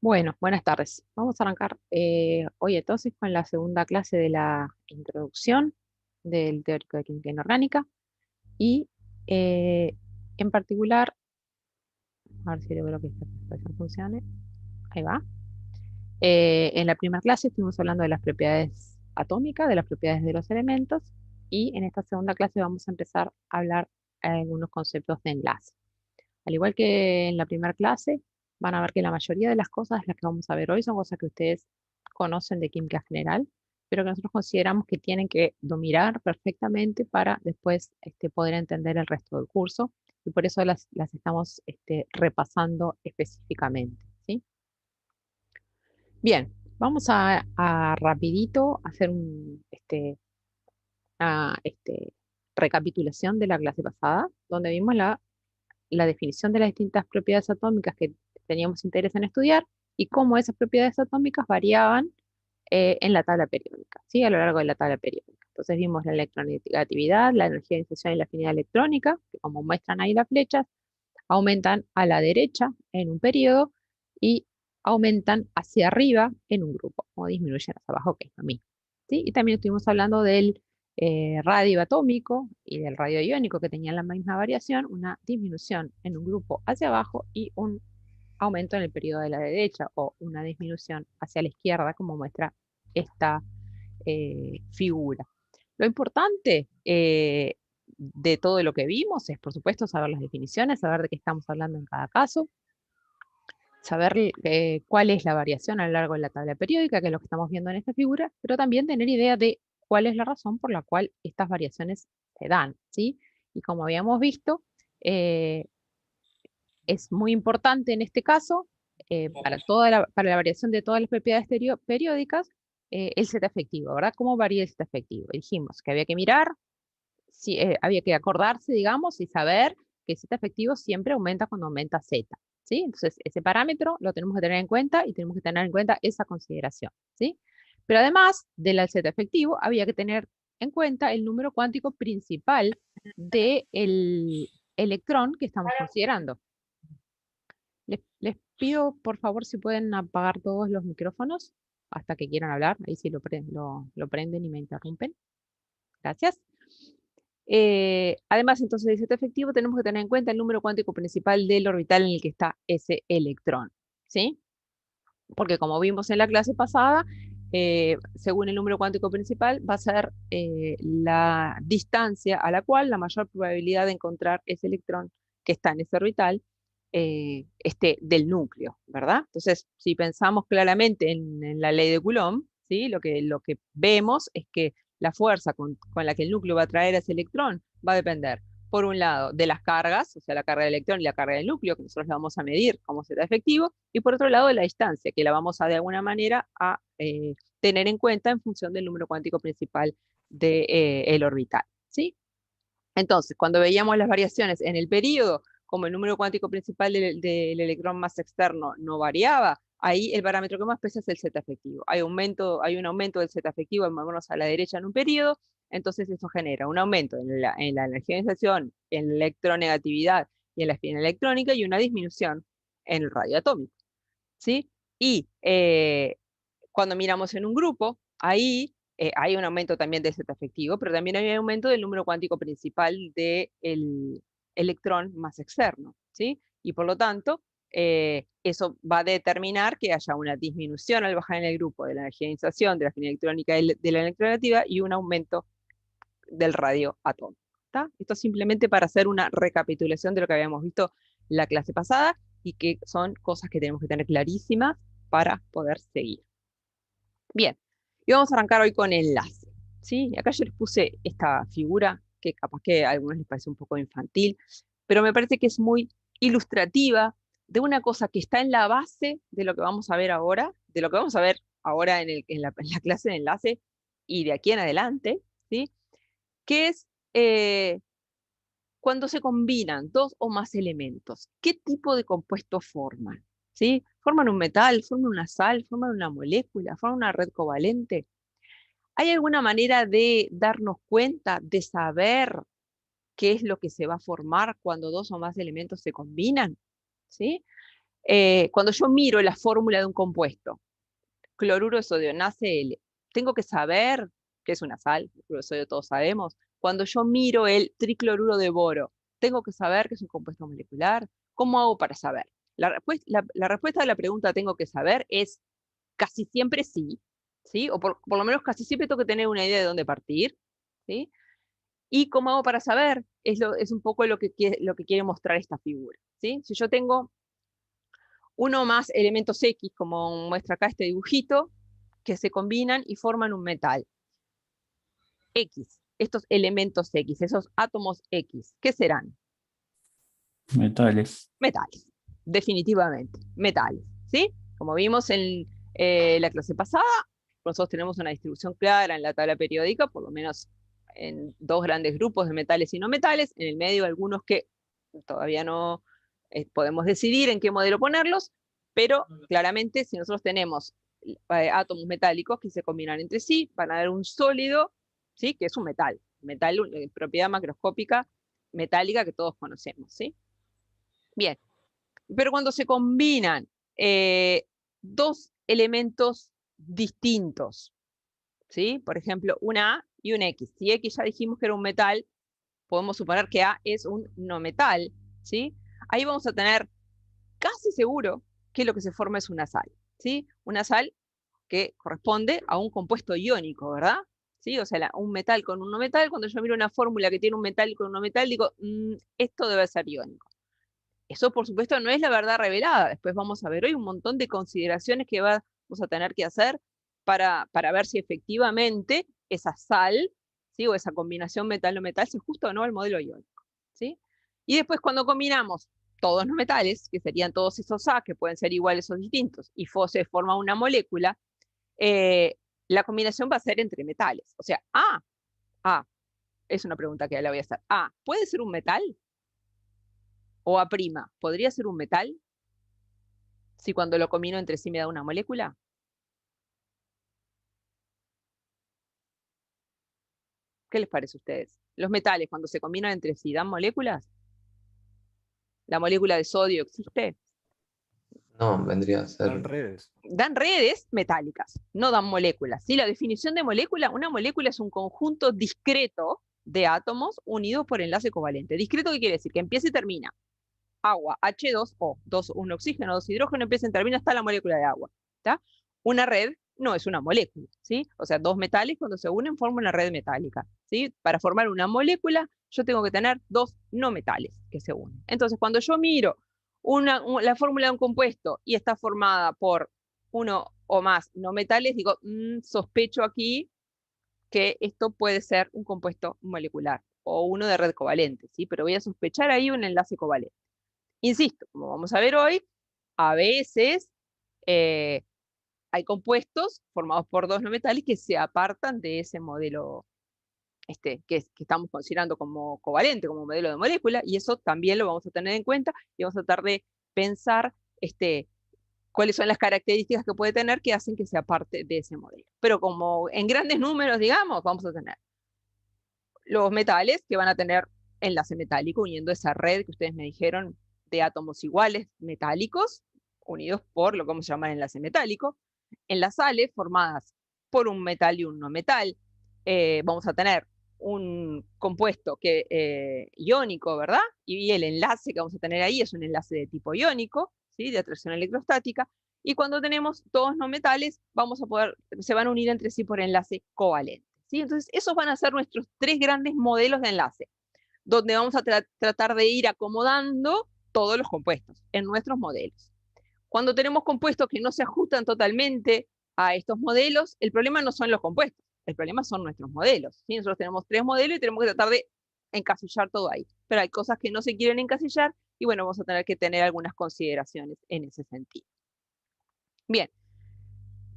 Bueno, buenas tardes. Vamos a arrancar hoy entonces con la segunda clase de la introducción del teórico de química inorgánica y en particular, a ver si logro que esta presentación funcione. Ahí va. En la primera clase estuvimos hablando de las propiedades atómicas, de las propiedades de los elementos, y en esta segunda clase vamos a empezar a hablar de algunos conceptos de enlace. Al igual que en la primera clase, van a ver que la mayoría de las cosas, las que vamos a ver hoy, son cosas que ustedes conocen de química general, pero que nosotros consideramos que tienen que dominar perfectamente para después poder entender el resto del curso, y por eso las estamos repasando específicamente, ¿sí? Bien, vamos a rapidito hacer una recapitulación de la clase pasada, donde vimos la definición de las distintas propiedades atómicas que teníamos interés en estudiar y cómo esas propiedades atómicas variaban en la tabla periódica, ¿sí? A lo largo de la tabla periódica. Entonces vimos la electronegatividad, la energía de inserción y la afinidad electrónica, que como muestran ahí las flechas, aumentan a la derecha en un periodo y aumentan hacia arriba en un grupo, o disminuyen hacia abajo, que es lo mismo, ¿sí? Y también estuvimos hablando del radio atómico y del radio iónico, que tenían la misma variación, una disminución en un grupo hacia abajo y un aumento en el periodo de la derecha, o una disminución hacia la izquierda, como muestra esta figura. Lo importante de todo lo que vimos es, por supuesto, saber las definiciones, saber de qué estamos hablando en cada caso, saber cuál es la variación a lo largo de la tabla periódica, que es lo que estamos viendo en esta figura, pero también tener idea de cuál es la razón por la cual estas variaciones se dan, ¿sí? Y como habíamos visto, eh, es muy importante en este caso, para la variación de todas las propiedades periódicas, el Z efectivo, ¿verdad? ¿Cómo varía el Z efectivo? Dijimos que había que mirar, si, había que acordarse, digamos, y saber que el Z efectivo siempre aumenta cuando aumenta Z, ¿sí? Entonces, ese parámetro lo tenemos que tener en cuenta y tenemos que tener en cuenta esa consideración, ¿sí? Pero además del Z efectivo, había que tener en cuenta el número cuántico principal del electrón que estamos considerando. Les pido, por favor, si pueden apagar todos los micrófonos hasta que quieran hablar. Ahí sí lo prenden y me interrumpen. Gracias. Además, entonces, de este efectivo, tenemos que tener en cuenta el número cuántico principal del orbital en el que está ese electrón, ¿sí? Porque como vimos en la clase pasada, según el número cuántico principal, va a ser la distancia a la cual la mayor probabilidad de encontrar ese electrón que está en ese orbital del núcleo, ¿verdad? Entonces, si pensamos claramente en la ley de Coulomb, ¿sí? Lo que vemos es que la fuerza con la que el núcleo va a atraer a ese electrón va a depender, por un lado, de las cargas, o sea, la carga del electrón y la carga del núcleo, que nosotros la vamos a medir como Z efectivo, y por otro lado, de la distancia, que la vamos a de alguna manera a tener en cuenta en función del número cuántico principal del orbital, ¿sí? Entonces, cuando veíamos las variaciones en el período, como el número cuántico principal del electrón más externo no variaba, ahí el parámetro que más pesa es el Z efectivo. Hay un aumento del Z efectivo, movernos a la derecha en un periodo, entonces eso genera un aumento en la energía de inserción, en la electronegatividad y en la espina electrónica, y una disminución en el radio atómico, ¿sí? Y cuando miramos en un grupo, ahí hay un aumento también del Z efectivo, pero también hay un aumento del número cuántico principal del electrón más externo, ¿sí? Y por lo tanto, eso va a determinar que haya una disminución al bajar en el grupo de la energía de inserción, de la afinidad electrónica de la electronegativa, y un aumento del radio atómico. ¿Está? Esto simplemente para hacer una recapitulación de lo que habíamos visto la clase pasada, y que son cosas que tenemos que tener clarísimas para poder seguir. Bien, y vamos a arrancar hoy con enlace, ¿sí? Y acá yo les puse esta figura que capaz que a algunos les parece un poco infantil, pero me parece que es muy ilustrativa de una cosa que está en la base de lo que vamos a ver ahora, de lo que vamos a ver ahora en la clase de enlace y de aquí en adelante, ¿sí? Que es cuando se combinan dos o más elementos, ¿qué tipo de compuesto forman? ¿Sí? ¿Forman un metal, forman una sal, forman una molécula, forman una red covalente? ¿Hay alguna manera de darnos cuenta, de saber qué es lo que se va a formar cuando dos o más elementos se combinan? ¿Sí? Cuando yo miro la fórmula de un compuesto, cloruro de sodio, NaCl, tengo que saber que es una sal, el cloruro de sodio todos sabemos. Cuando yo miro el tricloruro de boro, tengo que saber que es un compuesto molecular. ¿Cómo hago para saber? La respuesta a la pregunta tengo que saber es casi siempre sí, ¿sí? O por lo menos casi siempre tengo que tener una idea de dónde partir, ¿sí? ¿Y cómo hago para saber? Es un poco lo que quiere mostrar esta figura, ¿sí? Si yo tengo uno más elementos X, como muestra acá este dibujito, que se combinan y forman un metal. X, estos elementos X, esos átomos X, ¿qué serán? Metales. Metales, definitivamente, metales, ¿sí? Como vimos en la clase pasada, nosotros tenemos una distribución clara en la tabla periódica, por lo menos en dos grandes grupos de metales y no metales, en el medio algunos que todavía no podemos decidir en qué modelo ponerlos, pero claramente si nosotros tenemos átomos metálicos que se combinan entre sí, van a dar un sólido, ¿sí? Que es un metal, propiedad macroscópica metálica que todos conocemos, ¿sí? Bien, pero cuando se combinan dos elementos distintos, ¿sí? Por ejemplo, un A y un X. Si X ya dijimos que era un metal, podemos suponer que A es un no metal, ¿sí? Ahí vamos a tener casi seguro que lo que se forma es una sal, ¿sí? Una sal que corresponde a un compuesto iónico, ¿verdad? ¿Sí? O sea, un metal con un no metal, cuando yo miro una fórmula que tiene un metal con un no metal, digo, esto debe ser iónico. Eso, por supuesto, no es la verdad revelada. Después vamos a ver hoy un montón de consideraciones que vamos a tener que hacer para ver si efectivamente esa sal, ¿sí? O esa combinación metal-no metal se ajusta o no al modelo iónico, ¿sí? Y después cuando combinamos todos los metales, que serían todos esos A, que pueden ser iguales o distintos, y se forma una molécula, la combinación va a ser entre metales. O sea, A, es una pregunta que ya la voy a hacer. A, ¿puede ser un metal? O A', ¿podría ser un metal si cuando lo combino entre sí me da una molécula? ¿Qué les parece a ustedes? ¿Los metales cuando se combinan entre sí dan moléculas? ¿La molécula de sodio existe? No, vendría a Dan ser. redes. Dan redes metálicas, no dan moléculas. ¿Sí? La definición de molécula, una molécula es un conjunto discreto de átomos unidos por enlace covalente. ¿Discreto qué quiere decir? Que empieza y termina. Agua, H2O, un oxígeno, dos hidrógeno, empieza y termina hasta la molécula de agua. ¿Tá? Una red no es una molécula, ¿sí? O sea, dos metales cuando se unen forman una red metálica, ¿sí? Para formar una molécula yo tengo que tener dos no metales que se unen. Entonces, cuando yo miro la fórmula de un compuesto y está formada por uno o más no metales, digo, sospecho aquí que esto puede ser un compuesto molecular o uno de red covalente, ¿sí? Pero voy a sospechar ahí un enlace covalente. Insisto, como vamos a ver hoy, a veces hay compuestos formados por dos no metales que se apartan de ese modelo que estamos considerando como covalente, como modelo de molécula, y eso también lo vamos a tener en cuenta y vamos a tratar de pensar cuáles son las características que puede tener que hacen que se aparte de ese modelo. Pero como en grandes números, digamos, vamos a tener los metales que van a tener enlace metálico uniendo esa red que ustedes me dijeron de átomos iguales metálicos unidos por lo que vamos a llamar enlace metálico. En las sales formadas por un metal y un no metal, vamos a tener un compuesto iónico, ¿verdad? Y el enlace que vamos a tener ahí es un enlace de tipo iónico, ¿sí? De atracción electrostática. Y cuando tenemos dos no metales, se van a unir entre sí por enlace covalente, ¿sí? Entonces, esos van a ser nuestros tres grandes modelos de enlace, donde vamos a tratar de ir acomodando todos los compuestos en nuestros modelos. Cuando tenemos compuestos que no se ajustan totalmente a estos modelos, el problema no son los compuestos, el problema son nuestros modelos, ¿sí? Nosotros tenemos tres modelos y tenemos que tratar de encasillar todo ahí. Pero hay cosas que no se quieren encasillar y bueno, vamos a tener que tener algunas consideraciones en ese sentido. Bien,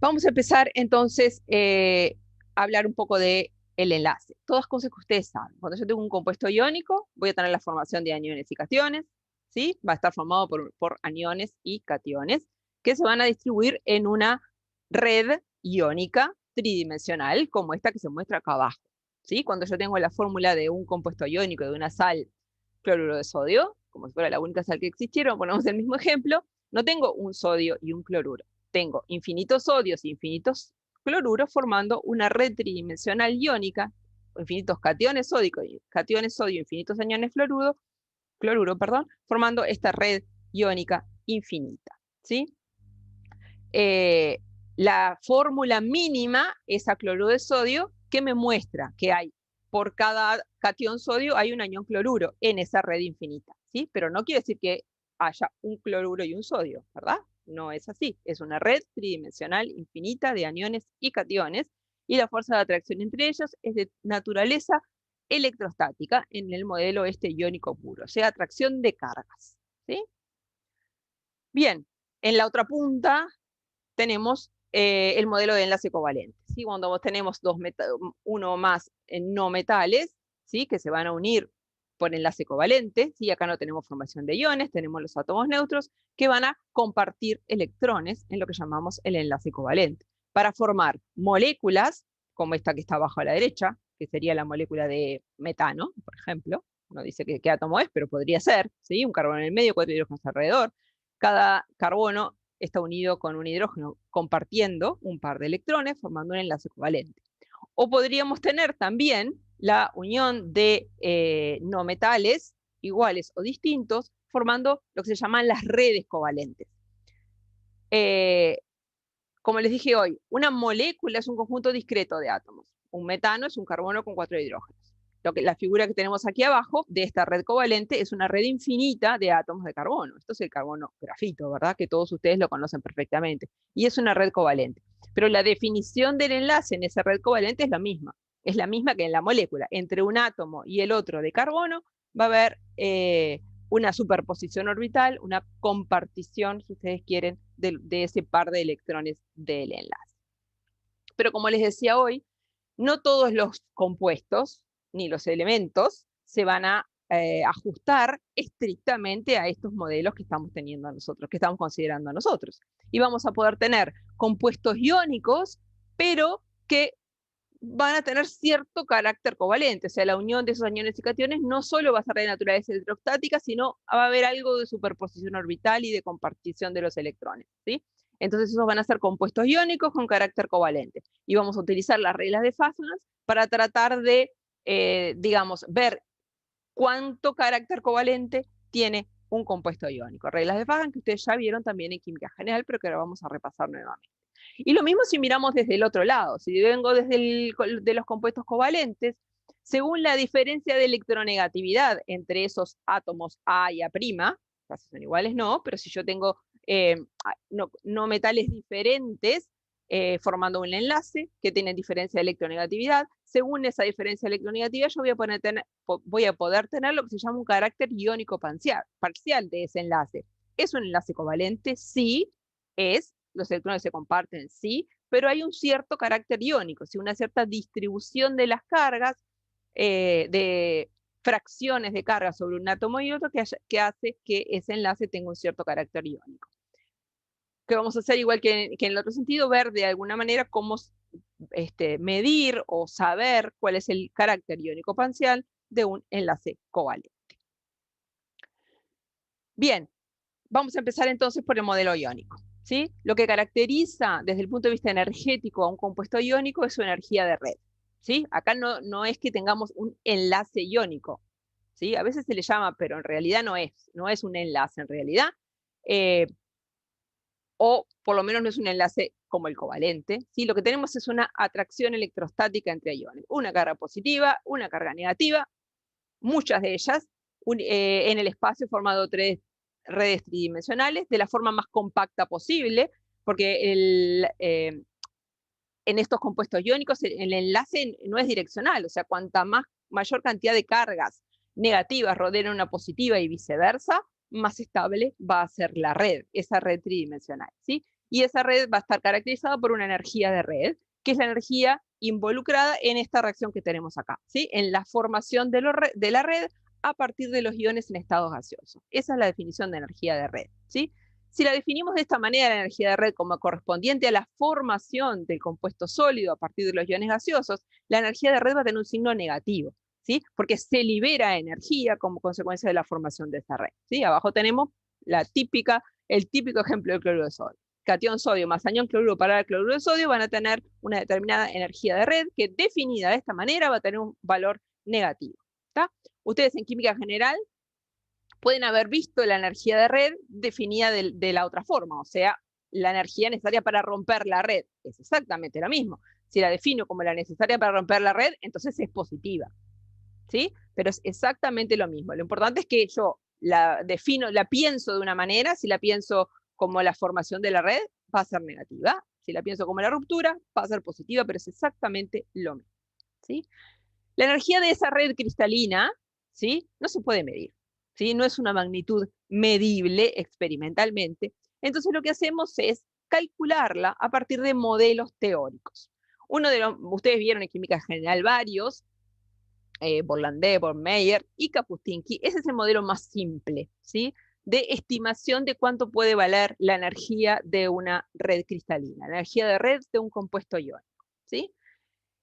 vamos a empezar entonces a hablar un poco de el enlace. Todas cosas que ustedes saben. Cuando yo tengo un compuesto iónico, voy a tener la formación de aniones y cationes, ¿sí? Va a estar formado por aniones y cationes que se van a distribuir en una red iónica tridimensional como esta que se muestra acá abajo, ¿sí? Cuando yo tengo la fórmula de un compuesto iónico de una sal cloruro de sodio, como si fuera la única sal que existiera, ponemos el mismo ejemplo, No tengo un sodio y un cloruro. Tengo infinitos sodios e infinitos cloruros formando una red tridimensional iónica, infinitos cationes sodio, infinitos aniones cloruro, formando esta red iónica infinita, ¿sí? La fórmula mínima es a cloruro de sodio, que me muestra que hay por cada catión sodio hay un anión cloruro en esa red infinita, ¿sí? Pero no quiere decir que haya un cloruro y un sodio, ¿verdad? No es así, es una red tridimensional infinita de aniones y cationes, y la fuerza de atracción entre ellos es de naturaleza electrostática en el modelo iónico puro, o sea, atracción de cargas, ¿sí? Bien, en la otra punta tenemos el modelo de enlace covalente, ¿sí? Cuando tenemos uno o más no metales, ¿sí? Que se van a unir por enlace covalente, ¿sí? Acá no tenemos formación de iones, tenemos los átomos neutros que van a compartir electrones en lo que llamamos el enlace covalente, para formar moléculas, como esta que está abajo a la derecha, que sería la molécula de metano, por ejemplo. No dice qué átomo es, pero podría ser, ¿sí? Un carbono en el medio, 4 hidrógenos alrededor. Cada carbono está unido con un hidrógeno compartiendo un par de electrones, formando un enlace covalente. O podríamos tener también la unión de no metales iguales o distintos, formando lo que se llaman las redes covalentes. Como les dije hoy, una molécula es un conjunto discreto de átomos. Un metano es un carbono con 4 hidrógenos. La figura que tenemos aquí abajo de esta red covalente es una red infinita de átomos de carbono. Esto es el carbono grafito, ¿verdad? Que todos ustedes lo conocen perfectamente. Y es una red covalente. Pero la definición del enlace en esa red covalente es la misma. Es la misma que en la molécula. Entre un átomo y el otro de carbono va a haber una superposición orbital, una compartición, si ustedes quieren, de ese par de electrones del enlace. Pero como les decía hoy, no todos los compuestos ni los elementos se van a ajustar estrictamente a estos modelos que estamos teniendo nosotros, que estamos considerando nosotros. Y vamos a poder tener compuestos iónicos, pero que van a tener cierto carácter covalente, o sea, la unión de esos aniones y cationes no solo va a ser de naturaleza electrostática, sino va a haber algo de superposición orbital y de compartición de los electrones, ¿sí? Entonces esos van a ser compuestos iónicos con carácter covalente. Y vamos a utilizar las reglas de Fastness para tratar de, digamos, ver cuánto carácter covalente tiene un compuesto iónico. Reglas de Fastness que ustedes ya vieron también en química general, pero que ahora vamos a repasar nuevamente. Y lo mismo si miramos desde el otro lado. Si vengo desde de los compuestos covalentes, según la diferencia de electronegatividad entre esos átomos A y A', casi son iguales no, pero si yo tengo no metales diferentes formando un enlace que tienen diferencia de electronegatividad, según esa diferencia de electronegatividad yo voy a poder tener lo que se llama un carácter iónico parcial de ese enlace. ¿Es un enlace covalente? Sí, los electrones se comparten, sí, pero hay un cierto carácter iónico, ¿sí? Una cierta distribución de las cargas, de fracciones de carga sobre un átomo y otro que hace que ese enlace tenga un cierto carácter iónico. Que vamos a hacer igual que en el otro sentido, ver de alguna manera cómo medir o saber cuál es el carácter iónico parcial de un enlace covalente. Bien, vamos a empezar entonces por el modelo iónico. ¿Sí? Lo que caracteriza desde el punto de vista energético a un compuesto iónico es su energía de red. ¿Sí? Acá no es que tengamos un enlace iónico. ¿Sí? A veces se le llama, pero en realidad no es un enlace en realidad. O por lo menos no es un enlace como el covalente. ¿Sí? Lo que tenemos es una atracción electrostática entre iones. Una carga positiva, una carga negativa, muchas de ellas en el espacio formado tres redes tridimensionales de la forma más compacta posible, porque en estos compuestos iónicos el enlace no es direccional, o sea, mayor cantidad de cargas negativas rodean una positiva y viceversa, más estable va a ser la red, esa red tridimensional, ¿sí? Y esa red va a estar caracterizada por una energía de red, que es la energía involucrada en esta reacción que tenemos acá, ¿sí? En la formación de la red a partir de los iones en estados gaseosos. Esa es la definición de energía de red, ¿sí? Si la definimos de esta manera, la energía de red como correspondiente a la formación del compuesto sólido a partir de los iones gaseosos, la energía de red va a tener un signo negativo, ¿sí? Porque se libera energía como consecuencia de la formación de esta red, ¿sí? Abajo tenemos la típica el típico ejemplo del cloruro de sodio. Catión sodio más anión cloruro para el cloruro de sodio van a tener una determinada energía de red que definida de esta manera va a tener un valor negativo. ¿Está? Ustedes en química general pueden haber visto la energía de red definida de la otra forma, o sea, la energía necesaria para romper la red. Es exactamente lo mismo. Si la defino como la necesaria para romper la red, entonces es positiva. ¿Sí? Pero es exactamente lo mismo. Lo importante es que yo la defino, la pienso de una manera, si la pienso como la formación de la red, va a ser negativa. Si la pienso como la ruptura, va a ser positiva, pero es exactamente lo mismo. ¿Sí? La energía de esa red cristalina, ¿sí? No se puede medir, ¿sí? No es una magnitud medible experimentalmente. Entonces lo que hacemos es calcularla a partir de modelos teóricos. Ustedes vieron en química general varios, Borlandé, Born-Meyer y Kapuscinski. Ese es el modelo más simple, ¿sí? De estimación de cuánto puede valer la energía de una red cristalina, la energía de red de un compuesto iónico, ¿sí?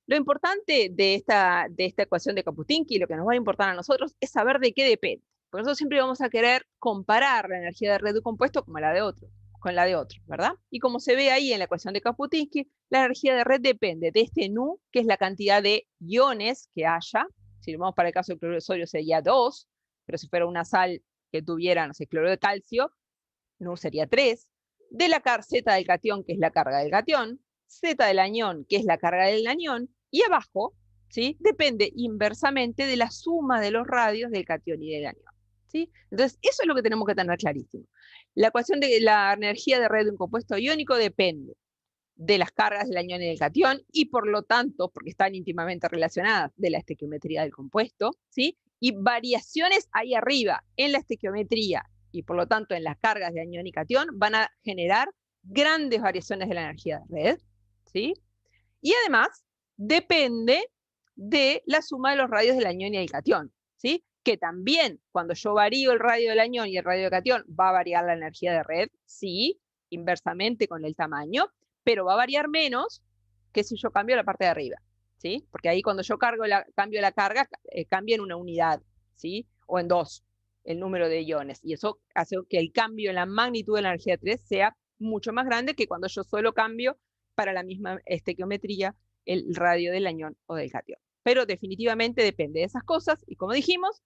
Lo importante de esta ecuación de Kapuscinski, lo que nos va a importar a nosotros, es saber de qué depende. Por eso siempre vamos a querer comparar la energía de red de un compuesto con la de otro, ¿verdad? Y como se ve ahí en la ecuación de Kapuscinski, la energía de red depende de este nu, que es la cantidad de iones que haya. Si lo vamos para el caso del cloruro de sodio sería 2, pero si fuera una sal que tuviera, no sé, cloruro de calcio, nu sería 3. De la Z del catión, que es la carga del catión, Z del anión, que es la carga del anión, y abajo, ¿sí? Depende inversamente de la suma de los radios del catión y del anión, ¿sí? Entonces, eso es lo que tenemos que tener clarísimo. La ecuación de la energía de red de un compuesto iónico depende de las cargas del anión y del catión, y por lo tanto, porque están íntimamente relacionadas, de la estequiometría del compuesto, ¿sí? Y variaciones ahí arriba en la estequiometría y por lo tanto en las cargas de anión y catión van a generar grandes variaciones de la energía de red, ¿sí? Y además depende de la suma de los radios del anión y del catión, ¿sí? Que también cuando yo varío el radio del anión y el radio del catión va a variar la energía de red, sí, inversamente con el tamaño, pero va a variar menos que si yo cambio la parte de arriba, ¿sí? Porque ahí cuando yo cambio la carga, cambia en una unidad, ¿sí? O en 2 el número de iones, y eso hace que el cambio en la magnitud de la energía de 3 sea mucho más grande que cuando yo solo cambio para la misma estequiometría el radio del anión o del catión. Pero definitivamente depende de esas cosas, y como dijimos,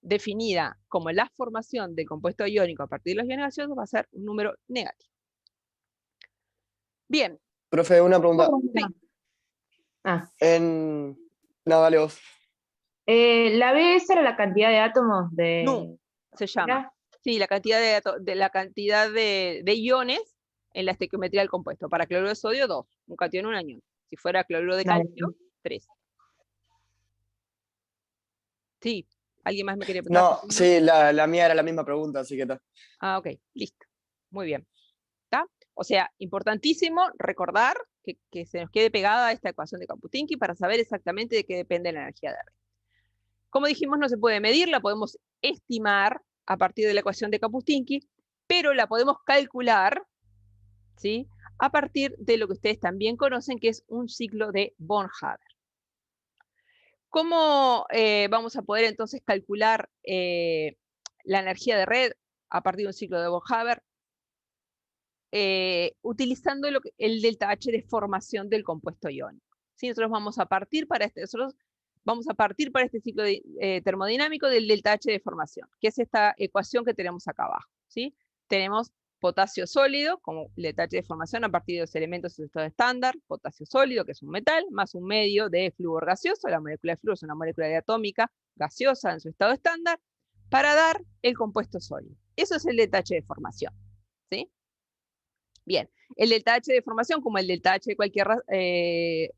definida como la formación del compuesto iónico a partir de los iones gaseosos va a ser un número negativo. Bien. Profe, una pregunta. Sí. No, dale vos. La B, esa era la cantidad de átomos de... Nu, se llama. Sí, la cantidad de iones en la estequiometría del compuesto. Para cloruro de sodio, 2. Un catión, un anión. Si fuera cloruro de calcio, 3. Sí. ¿Alguien más me quería preguntar? No, sí, la mía era la misma pregunta, así que está. Ah, ok, listo. Muy bien. ¿Está? O sea, importantísimo recordar que se nos quede pegada esta ecuación de Kapuscinski para saber exactamente de qué depende la energía de red. Como dijimos, no se puede medir, la podemos estimar a partir de la ecuación de Kapuscinski, pero la podemos calcular, ¿sí? A partir de lo que ustedes también conocen, que es un ciclo de Born-Haber. ¿Cómo vamos a poder entonces calcular la energía de red a partir de un ciclo de Born-Haber? Utilizando el delta H de formación del compuesto iónico. ¿Sí? Nosotros vamos a partir para este ciclo termodinámico del delta H de formación, que es esta ecuación que tenemos acá abajo, ¿sí? Tenemos potasio sólido, como el delta H de formación a partir de los elementos en su estado estándar, potasio sólido, que es un metal, más un medio de flúor gaseoso. La molécula de flúor es una molécula diatómica gaseosa en su estado estándar, para dar el compuesto sólido. Eso es el delta H de formación, ¿sí? Bien, el delta H de formación, como el delta H de cualquier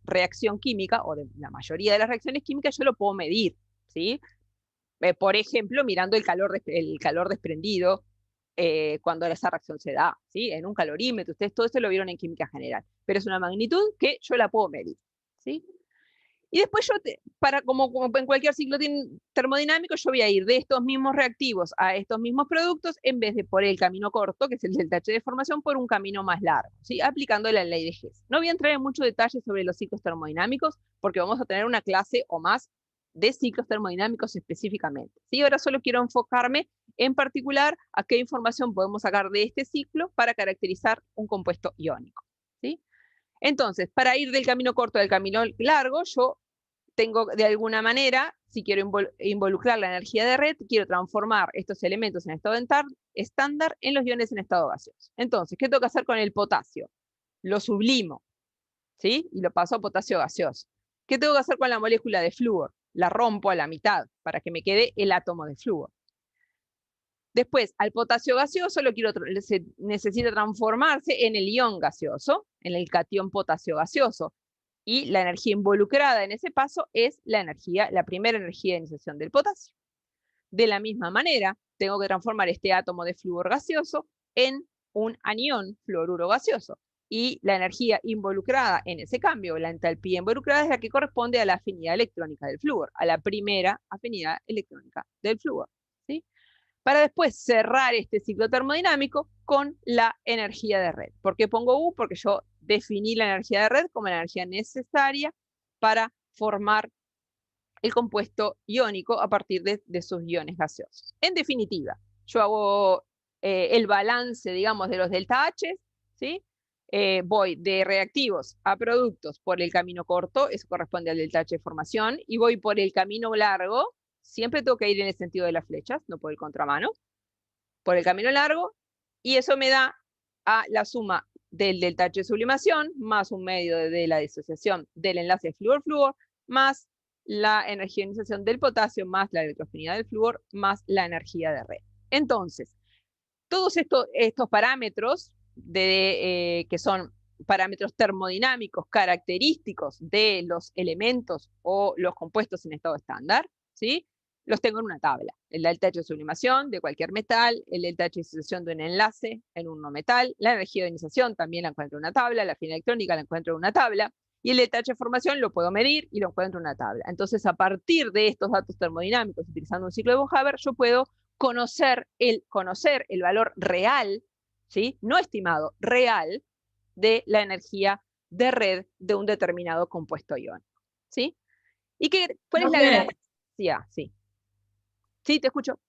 reacción química, o de la mayoría de las reacciones químicas, yo lo puedo medir, ¿sí? Por ejemplo, mirando el calor desprendido cuando esa reacción se da, ¿sí? En un calorímetro, ustedes todo esto lo vieron en química general, pero es una magnitud que yo la puedo medir, ¿sí? Y después como en cualquier ciclo termodinámico, yo voy a ir de estos mismos reactivos a estos mismos productos, en vez de por el camino corto, que es el delta H de formación, por un camino más largo, ¿sí? Aplicando la ley de Hess. No voy a entrar en mucho detalle sobre los ciclos termodinámicos, porque vamos a tener una clase o más de ciclos termodinámicos específicamente. ¿Sí? Ahora solo quiero enfocarme en particular a qué información podemos sacar de este ciclo para caracterizar un compuesto iónico. ¿Sí? Entonces, para ir del camino corto al camino largo, yo tengo de alguna manera, si quiero involucrar la energía de red, quiero transformar estos elementos en estado estándar en los iones en estado gaseoso. Entonces, ¿qué tengo que hacer con el potasio? Lo sublimo, ¿sí? Y lo paso a potasio gaseoso. ¿Qué tengo que hacer con la molécula de flúor? La rompo a la mitad para que me quede el átomo de flúor. Después, al potasio gaseoso necesita transformarse en el ion gaseoso, en el catión potasio gaseoso. Y la energía involucrada en ese paso es la primera energía de iniciación del potasio. De la misma manera, tengo que transformar este átomo de flúor gaseoso en un anión fluoruro gaseoso. Y la energía involucrada en ese cambio, la entalpía involucrada, es la que corresponde a la afinidad electrónica del flúor, a la primera afinidad electrónica del flúor. ¿Sí? Para después cerrar este ciclo termodinámico con la energía de red. ¿Por qué pongo U? Porque yo definí la energía de red como la energía necesaria para formar el compuesto iónico a partir de sus iones gaseosos. En definitiva, yo hago el balance, digamos, de los delta H, ¿sí? Voy de reactivos a productos por el camino corto, eso corresponde al delta H de formación, y voy por el camino largo, siempre tengo que ir en el sentido de las flechas, no por el contramano, por el camino largo, y eso me da a la suma del delta H de sublimación, más un medio de la disociación del enlace flúor-flúor, más la energía de iniciación del potasio, más la electroafinidad del flúor, más la energía de red. Entonces, todos estos parámetros, que son parámetros termodinámicos característicos de los elementos o los compuestos en estado estándar, ¿sí? Los tengo en una tabla. El delta H de sublimación de cualquier metal, el delta H de disociación de un enlace en un no metal, la energía de ionización también la encuentro en una tabla, la afinidad electrónica la encuentro en una tabla, y el delta H de formación lo puedo medir y lo encuentro en una tabla. Entonces, a partir de estos datos termodinámicos, utilizando un ciclo de von Haber, yo puedo conocer el valor real, ¿sí? No estimado, real, de la energía de red de un determinado compuesto iónico. ¿Sí? ¿Y cuál es la gracia? Sí. Sí, te escucho.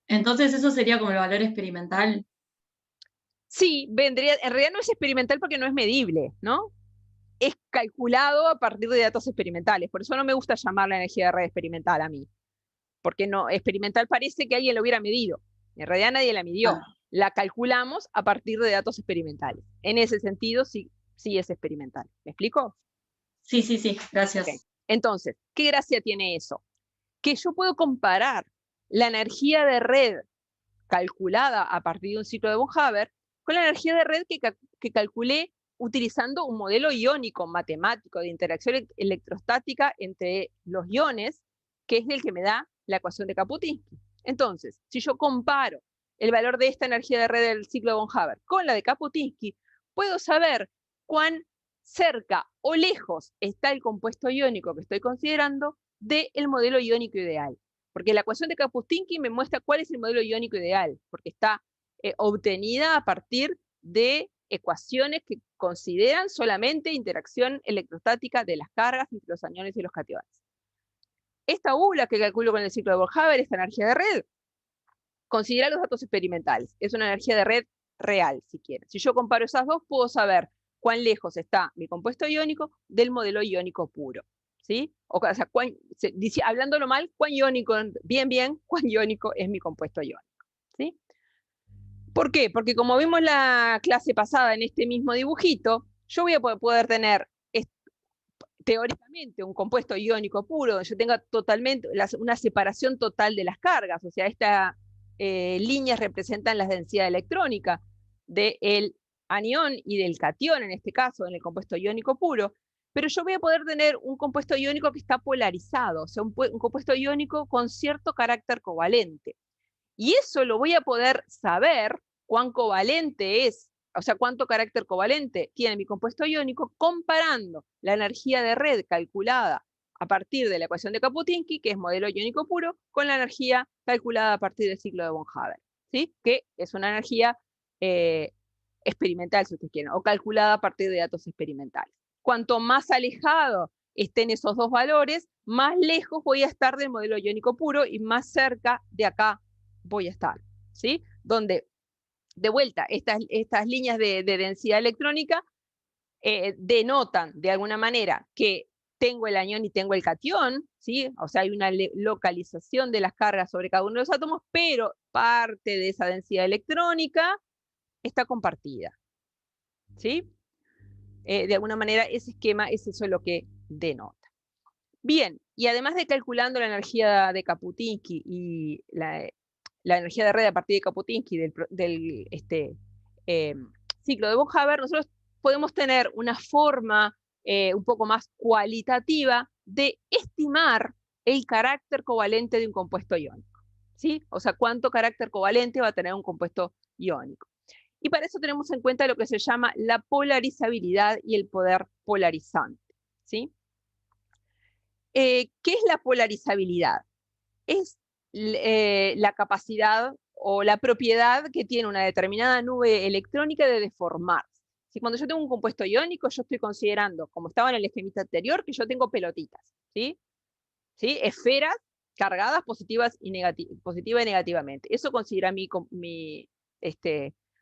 Entonces eso sería como el valor experimental. Sí, en realidad no es experimental porque no es medible, ¿no? Es calculado a partir de datos experimentales. Por eso no me gusta llamar la energía de red experimental a mí. Porque no, experimental parece que alguien lo hubiera medido. En realidad nadie la midió. Ah. La calculamos a partir de datos experimentales. En ese sentido, sí es experimental. ¿Me explico? Sí, gracias. Okay. Entonces, ¿qué gracia tiene eso? Que yo puedo comparar la energía de red calculada a partir de un ciclo de von Haber con la energía de red que calculé utilizando un modelo iónico matemático de interacción electrostática entre los iones, que es el que me da la ecuación de Kaputinsky. Entonces, si yo comparo el valor de esta energía de red del ciclo de von Haber con la de Kaputinsky, puedo saber cuán cerca o lejos está el compuesto iónico que estoy considerando del modelo iónico ideal. Porque la ecuación de Kapuscinski me muestra cuál es el modelo iónico ideal, porque está obtenida a partir de ecuaciones que consideran solamente interacción electrostática de las cargas entre los aniones y los cationes. Esta U, la que calculo con el ciclo de von Haber, esta energía de red, considera los datos experimentales. Es una energía de red real, si quieren. Si yo comparo esas dos, puedo saber cuán lejos está mi compuesto iónico del modelo iónico puro. ¿Sí? O sea, hablándolo mal, cuán iónico, cuán iónico es mi compuesto iónico. ¿Sí? ¿Por qué? Porque como vimos la clase pasada en este mismo dibujito, yo voy a poder tener teóricamente un compuesto iónico puro, donde yo tenga totalmente una separación total de las cargas, o sea, estas líneas representan la densidad electrónica del anión y del catión, en este caso, en el compuesto iónico puro, pero yo voy a poder tener un compuesto iónico que está polarizado, o sea, un compuesto iónico con cierto carácter covalente. Y eso lo voy a poder saber cuán covalente es, o sea, cuánto carácter covalente tiene mi compuesto iónico comparando la energía de red calculada a partir de la ecuación de Kaputinsky, que es modelo iónico puro, con la energía calculada a partir del ciclo de von Haber, ¿sí? Que es una energía experimental, si ustedes quieren, o calculada a partir de datos experimentales. Cuanto más alejado estén esos dos valores, más lejos voy a estar del modelo iónico puro y más cerca de acá voy a estar, ¿sí? Donde, de vuelta, estas líneas de densidad electrónica denotan de alguna manera que tengo el anión y tengo el catión, ¿sí? O sea, hay una localización de las cargas sobre cada uno de los átomos, pero parte de esa densidad electrónica está compartida, ¿sí? De alguna manera ese esquema es eso lo que denota. Bien, y además de calculando la energía de Kaputinsky y la energía de red a partir de Kaputinsky del ciclo de von Haber, nosotros podemos tener una forma un poco más cualitativa de estimar el carácter covalente de un compuesto iónico, ¿sí? O sea, cuánto carácter covalente va a tener un compuesto iónico. Y para eso tenemos en cuenta lo que se llama la polarizabilidad y el poder polarizante, ¿sí? ¿Qué es la polarizabilidad? Es la capacidad o la propiedad que tiene una determinada nube electrónica de deformarse. Si cuando yo tengo un compuesto iónico, yo estoy considerando, como estaba en el esquemita anterior, que yo tengo pelotitas, ¿sí? ¿Sí? Esferas cargadas positiva y negativamente. Eso considera mi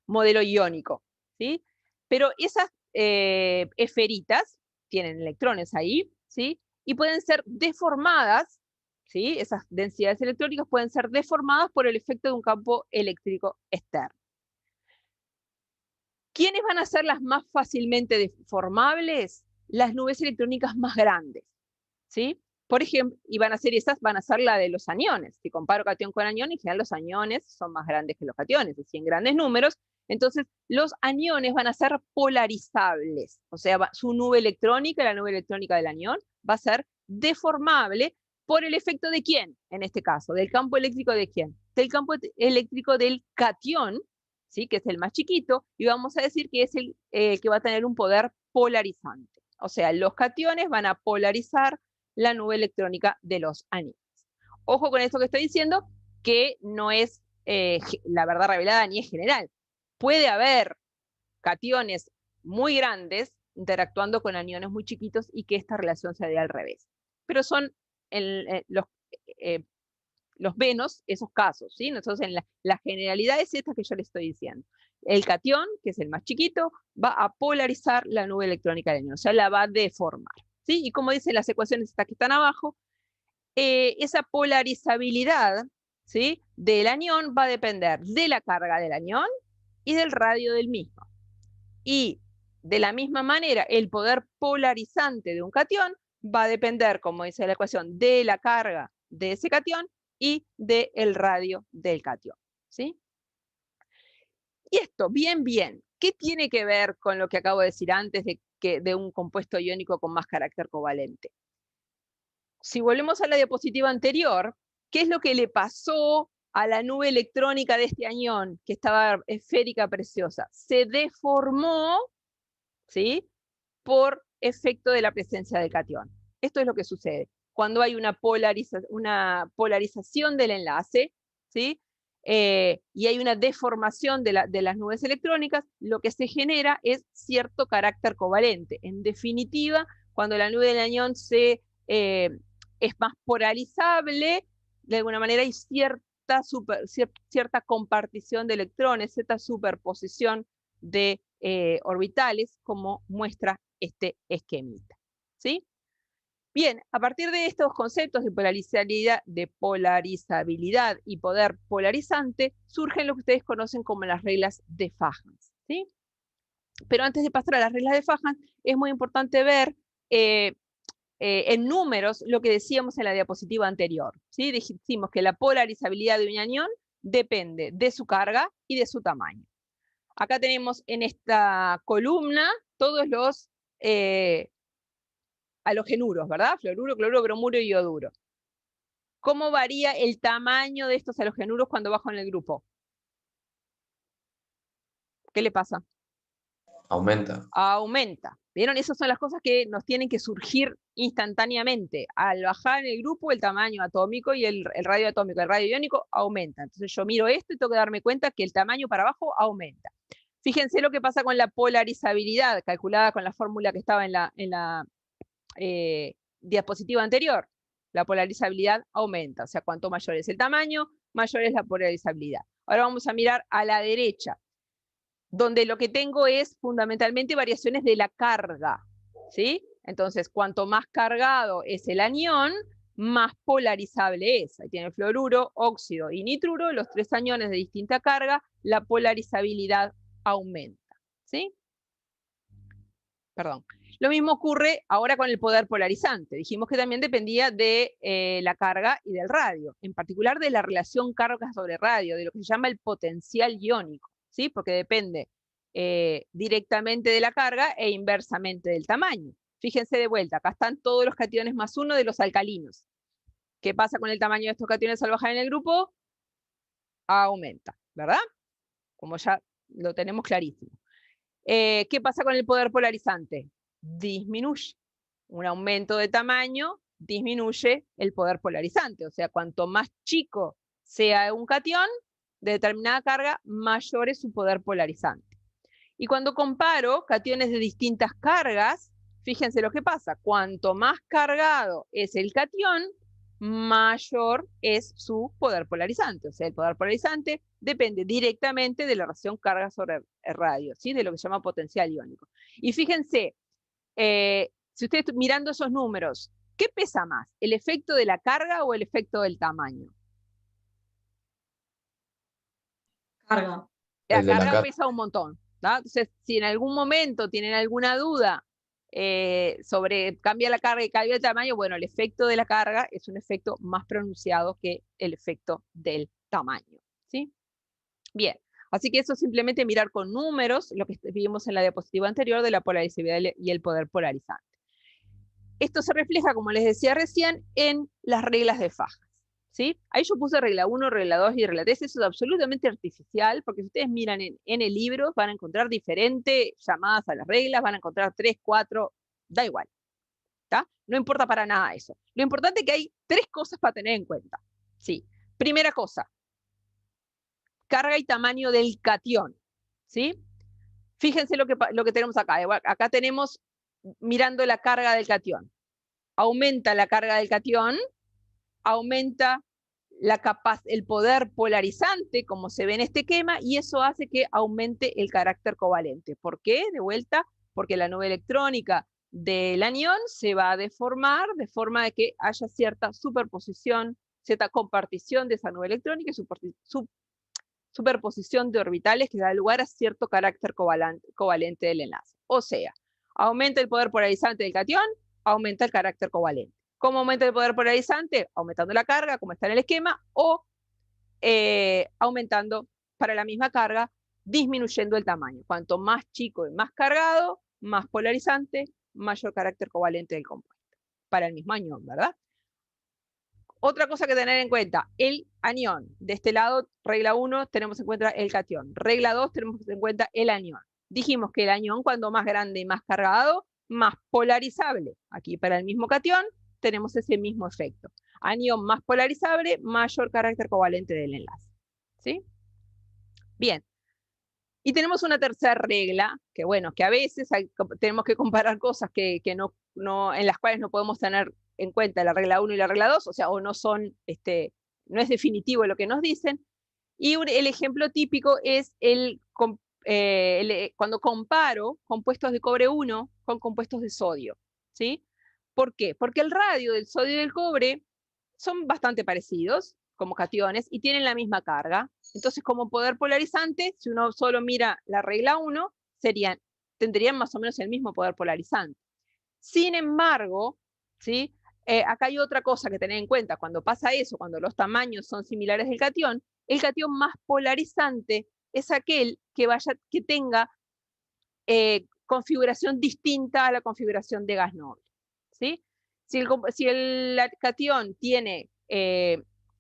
modelo iónico, ¿sí? Pero esas esferitas tienen electrones ahí, ¿sí? Y pueden ser deformadas, ¿sí? Esas densidades electrónicas pueden ser deformadas por el efecto de un campo eléctrico externo. ¿Quiénes van a ser las más fácilmente deformables? Las nubes electrónicas más grandes, ¿sí? Por ejemplo, y van a ser la de los aniones. Si comparo catión con anión, en general los aniones son más grandes que los cationes, es decir, en grandes números. Entonces, los aniones van a ser polarizables. O sea, su nube electrónica, la nube electrónica del anión, va a ser deformable por el efecto de ¿quién? En este caso, ¿del campo eléctrico de quién? Del campo eléctrico del catión, ¿sí? Que es el más chiquito, y vamos a decir que es el que va a tener un poder polarizante. O sea, los cationes van a polarizar la nube electrónica de los aniones. Ojo con esto que estoy diciendo, que no es la verdad revelada ni es general. Puede haber cationes muy grandes interactuando con aniones muy chiquitos y que esta relación se dé al revés. Pero son los menos esos casos, ¿sí? Entonces, la generalidad es esta que yo les estoy diciendo. El catión, que es el más chiquito, va a polarizar la nube electrónica del anión, o sea, la va a deformar, ¿sí? Y como dicen las ecuaciones estas que están abajo, esa polarizabilidad, ¿sí? Del anión va a depender de la carga del anión y del radio del mismo. Y de la misma manera, el poder polarizante de un catión va a depender, como dice la ecuación, de la carga de ese catión y del radio del catión, ¿sí? Y esto, bien, ¿qué tiene que ver con lo que acabo de decir antes de un compuesto iónico con más carácter covalente? Si volvemos a la diapositiva anterior, ¿qué es lo que le pasó a la nube electrónica de este anión, que estaba esférica preciosa? Se deformó, ¿sí? Por efecto de la presencia del catión. Esto es lo que sucede. Cuando hay una polarización del enlace, ¿sí? Y hay una deformación de las nubes electrónicas, lo que se genera es cierto carácter covalente. En definitiva, cuando la nube del anión es más polarizable, de alguna manera hay cierta compartición de electrones, cierta superposición de orbitales, como muestra este esquemita, ¿sí? Bien, a partir de estos conceptos de polarizabilidad y poder polarizante, surgen lo que ustedes conocen como las reglas de Fajans, ¿sí? Pero antes de pasar a las reglas de Fajans, es muy importante ver en números lo que decíamos en la diapositiva anterior, ¿sí? Dijimos que la polarizabilidad de un anión depende de su carga y de su tamaño. Acá tenemos en esta columna todos los halogenuros, ¿verdad? Fluoruro, cloruro, bromuro y ioduro. ¿Cómo varía el tamaño de estos halogenuros cuando bajo en el grupo? ¿Qué le pasa? Aumenta. Aumenta. ¿Vieron? Esas son las cosas que nos tienen que surgir instantáneamente. Al bajar en el grupo, el tamaño atómico y el radio atómico, el radio iónico aumenta. Entonces yo miro esto y tengo que darme cuenta que el tamaño para abajo aumenta. Fíjense lo que pasa con la polarizabilidad, calculada con la fórmula que estaba en la diapositiva anterior. La polarizabilidad aumenta, o sea, cuanto mayor es el tamaño, mayor es la polarizabilidad. Ahora vamos a mirar a la derecha, donde lo que tengo es fundamentalmente variaciones de la carga, ¿sí? Entonces, cuanto más cargado es el anión, más polarizable es. Ahí tiene fluoruro, óxido y nitruro, los 3 aniones de distinta carga, la polarizabilidad aumenta, ¿sí? Perdón. Lo mismo ocurre ahora con el poder polarizante. Dijimos que también dependía de la carga y del radio, en particular de la relación carga sobre radio, de lo que se llama el potencial iónico, ¿sí? Porque depende directamente de la carga e inversamente del tamaño. Fíjense de vuelta, acá están todos los cationes más uno de los alcalinos. ¿Qué pasa con el tamaño de estos cationes al bajar en el grupo? Aumenta, ¿verdad? Como ya lo tenemos clarísimo. ¿Qué pasa con el poder polarizante? Disminuye. Un aumento de tamaño disminuye el poder polarizante. O sea, cuanto más chico sea un catión de determinada carga, mayor es su poder polarizante. Y cuando comparo cationes de distintas cargas, fíjense lo que pasa. Cuanto más cargado es el catión, mayor es su poder polarizante. O sea, el poder polarizante depende directamente de la relación carga sobre el radio, ¿sí? De lo que se llama potencial iónico. Y fíjense, si ustedes mirando esos números, ¿qué pesa más? ¿El efecto de la carga o el efecto del tamaño? Carga. La El de la carga carga. pesa un montón, ¿tá? Entonces, si en algún momento tienen alguna duda sobre cambia la carga y cambia el tamaño, bueno, el efecto de la carga es un efecto más pronunciado que el efecto del tamaño, ¿sí? Bien, así que eso es simplemente mirar con números lo que vimos en la diapositiva anterior de la polarizabilidad y el poder polarizante. Esto se refleja, como les decía recién, en las reglas de fajas, ¿sí? Ahí yo puse regla 1, regla 2 y regla 3. Eso es absolutamente artificial, porque si ustedes miran en el libro, van a encontrar diferentes llamadas a las reglas, van a encontrar 3, 4, da igual, ¿tá? No importa para nada eso. Lo importante es que hay 3 cosas para tener en cuenta, ¿sí? Primera cosa, carga y tamaño del catión, ¿sí? Fíjense lo que tenemos acá. Acá tenemos, mirando la carga del catión. Aumenta la carga del catión, aumenta el poder polarizante, como se ve en este esquema, y eso hace que aumente el carácter covalente. ¿Por qué? De vuelta, porque la nube electrónica del anión se va a deformar de forma de que haya cierta superposición, cierta compartición de esa nube electrónica y superposición de orbitales que da lugar a cierto carácter covalente del enlace. O sea, aumenta el poder polarizante del catión, aumenta el carácter covalente. ¿Cómo aumenta el poder polarizante? Aumentando la carga, como está en el esquema, o aumentando para la misma carga, disminuyendo el tamaño. Cuanto más chico y más cargado, más polarizante, mayor carácter covalente del compuesto. Para el mismo anión, ¿verdad? Otra cosa que tener en cuenta, el anión. De este lado, regla 1, tenemos en cuenta el catión. Regla 2, tenemos en cuenta el anión. Dijimos que el anión, cuando más grande y más cargado, más polarizable. Aquí para el mismo catión, tenemos ese mismo efecto. Anión más polarizable, mayor carácter covalente del enlace. ¿Sí? Bien. Y tenemos una tercera regla, que bueno, que a veces tenemos que comparar cosas que no, en las cuales no podemos tener en cuenta la regla 1 y la regla 2, o sea, o no son, no es definitivo lo que nos dicen. Y el ejemplo típico es cuando comparo compuestos de cobre 1 con compuestos de sodio, ¿sí? ¿Por qué? Porque el radio del sodio y del cobre son bastante parecidos como cationes y tienen la misma carga. Entonces, como poder polarizante, si uno solo mira la regla 1, tendrían más o menos el mismo poder polarizante. Sin embargo, ¿sí? Acá hay otra cosa que tener en cuenta. Cuando pasa eso, cuando los tamaños son similares del catión, el catión más polarizante es aquel que tenga configuración distinta a la configuración de gas noble, ¿sí? Si el catión tiene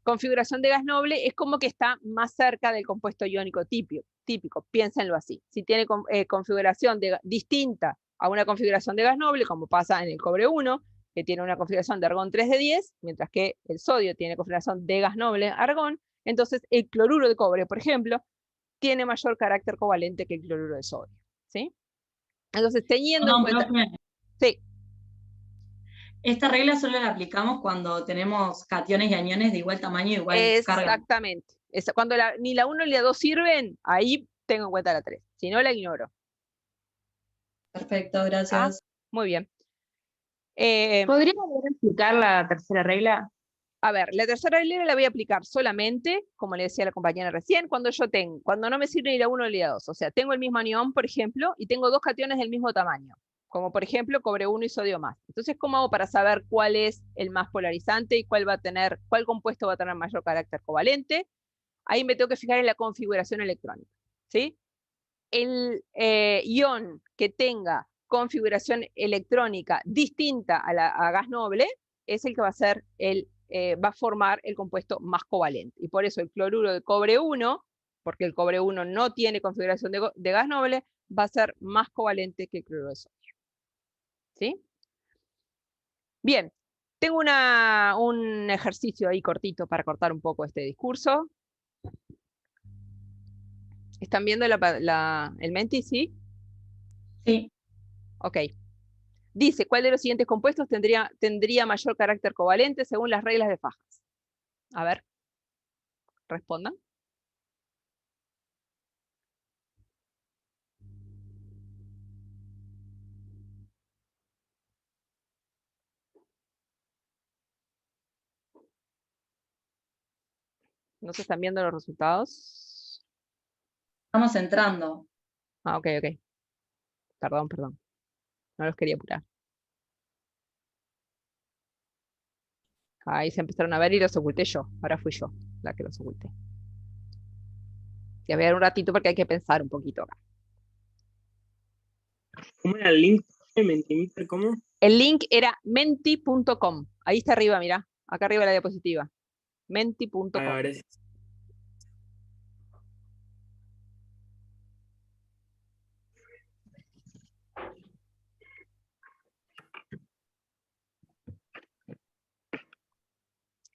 configuración de gas noble, es como que está más cerca del compuesto iónico típico, piénsenlo así. Si tiene configuración distinta a una configuración de gas noble, como pasa en el cobre 1, que tiene una configuración de argón 3 de 10, mientras que el sodio tiene configuración de gas noble argón, entonces el cloruro de cobre, por ejemplo, tiene mayor carácter covalente que el cloruro de sodio, ¿sí? Entonces, teniendo en cuenta... Profe. Sí. esta regla solo la aplicamos cuando tenemos cationes y aniones de igual tamaño y igual carga. Exactamente. Cuando ni la 1 ni la 2 sirven, ahí tengo en cuenta la 3. Si no, la ignoro. Perfecto, gracias. Muy bien. ¿Podría volver a explicar la tercera regla? A ver, la tercera regla la voy a aplicar solamente, como le decía la compañera recién, cuando no me sirve ni la 1 ni la 2. O sea, tengo el mismo anión, por ejemplo, y tengo dos cationes del mismo tamaño. Como por ejemplo, cobre 1 y sodio más. Entonces, ¿cómo hago para saber cuál es el más polarizante y cuál compuesto va a tener mayor carácter covalente? Ahí me tengo que fijar en la configuración electrónica, ¿sí? El ion que tenga configuración electrónica distinta a gas noble es el que va a formar el compuesto más covalente. Y por eso el cloruro de cobre 1, porque el cobre 1 no tiene configuración de gas noble, va a ser más covalente que el cloruro de sodio. ¿Sí? Bien, tengo un ejercicio ahí cortito para cortar un poco este discurso. ¿Están viendo el Menti? ¿Sí? Sí. Ok. Dice, ¿cuál de los siguientes compuestos tendría mayor carácter covalente según las reglas de Fajas? A ver, respondan. ¿No se están viendo los resultados? Estamos entrando. Ok. Perdón. No los quería apurar. Ahí se empezaron a ver y los oculté yo. Ahora fui yo la que los oculté. Y a ver un ratito porque hay que pensar un poquito acá. ¿Cómo era el link? ¿Mentimeter cómo? El link era menti.com. Ahí está arriba, mirá. Acá arriba de la diapositiva. Menti.com. A ver,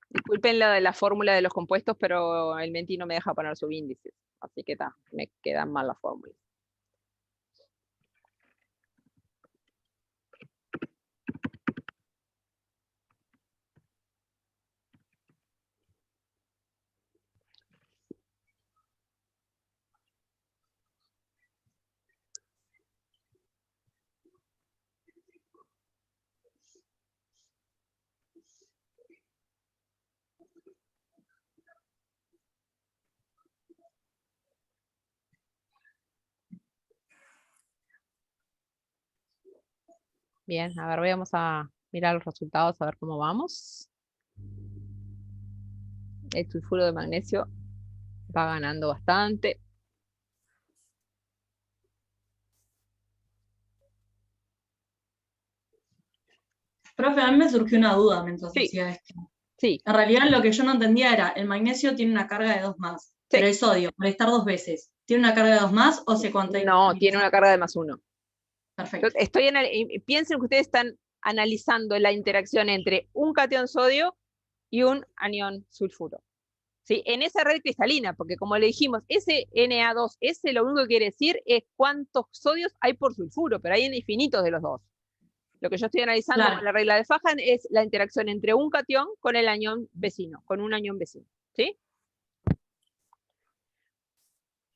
Disculpen la fórmula de los compuestos, pero el Menti no me deja poner subíndices. Así que me quedan mal las fórmulas. Bien, a ver, vamos a mirar los resultados, a ver cómo vamos. El sulfuro de magnesio va ganando bastante. Profe, a mí me surgió una duda mientras Sí. hacía esto. Sí, En realidad lo que yo no entendía era, el magnesio tiene una carga de 2 más, pero el sodio, al estar 2 veces, ¿tiene una carga de 2 más o se cuenta? no, tiene una carga de +1. Perfecto. Piensen que ustedes están analizando la interacción entre un catión sodio y un anión sulfuro. ¿Sí? En esa red cristalina, porque como le dijimos, ese Na2S lo único que quiere decir es cuántos sodios hay por sulfuro, pero hay infinitos de los dos. Lo que yo estoy analizando con la regla de Fajan es la interacción entre un catión con el anión vecino, con un anión vecino. ¿Sí?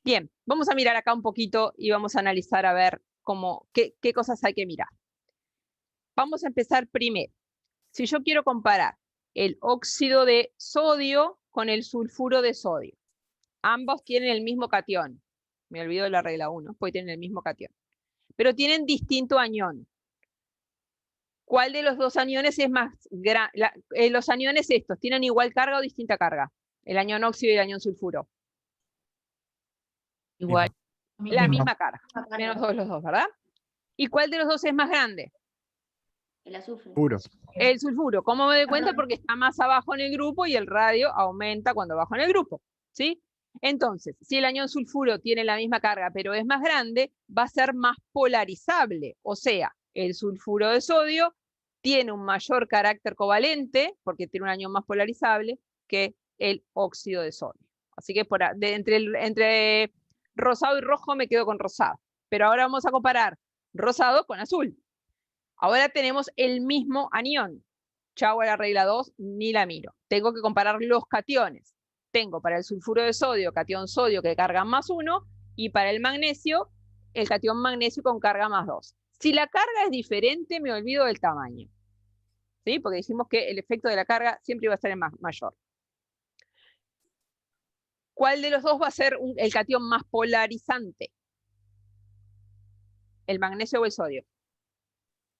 Bien, vamos a mirar acá un poquito y vamos a analizar a ver qué cosas hay que mirar. Vamos a empezar primero. Si yo quiero comparar el óxido de sodio con el sulfuro de sodio, ambos tienen el mismo catión. Me olvido de la regla 1, porque tienen el mismo catión. Pero tienen distinto anión. ¿Cuál de los dos aniones es más grande? Los aniones estos, ¿tienen igual carga o distinta carga? El anión óxido y el anión sulfuro. Igual. La misma carga. Menos 2 los dos, ¿verdad? ¿Y cuál de los dos es más grande? El azufre. El sulfuro. ¿Cómo me doy cuenta? Porque está más abajo en el grupo y el radio aumenta cuando bajo en el grupo. ¿Sí? Entonces, si el anión sulfuro tiene la misma carga pero es más grande, va a ser más polarizable. O sea, el sulfuro de sodio tiene un mayor carácter covalente, porque tiene un anión más polarizable, que el óxido de sodio. Así que entre rosado y rojo me quedo con rosado. Pero ahora vamos a comparar rosado con azul. Ahora tenemos el mismo anión. chau a la regla 2, ni la miro. Tengo que comparar los cationes. Tengo para el sulfuro de sodio, catión sodio que carga +1, y para el magnesio, el catión magnesio con carga +2. Si la carga es diferente, me olvido del tamaño, ¿sí? Porque dijimos que el efecto de la carga siempre iba a ser mayor. ¿Cuál de los dos va a ser el catión más polarizante? ¿El magnesio o el sodio?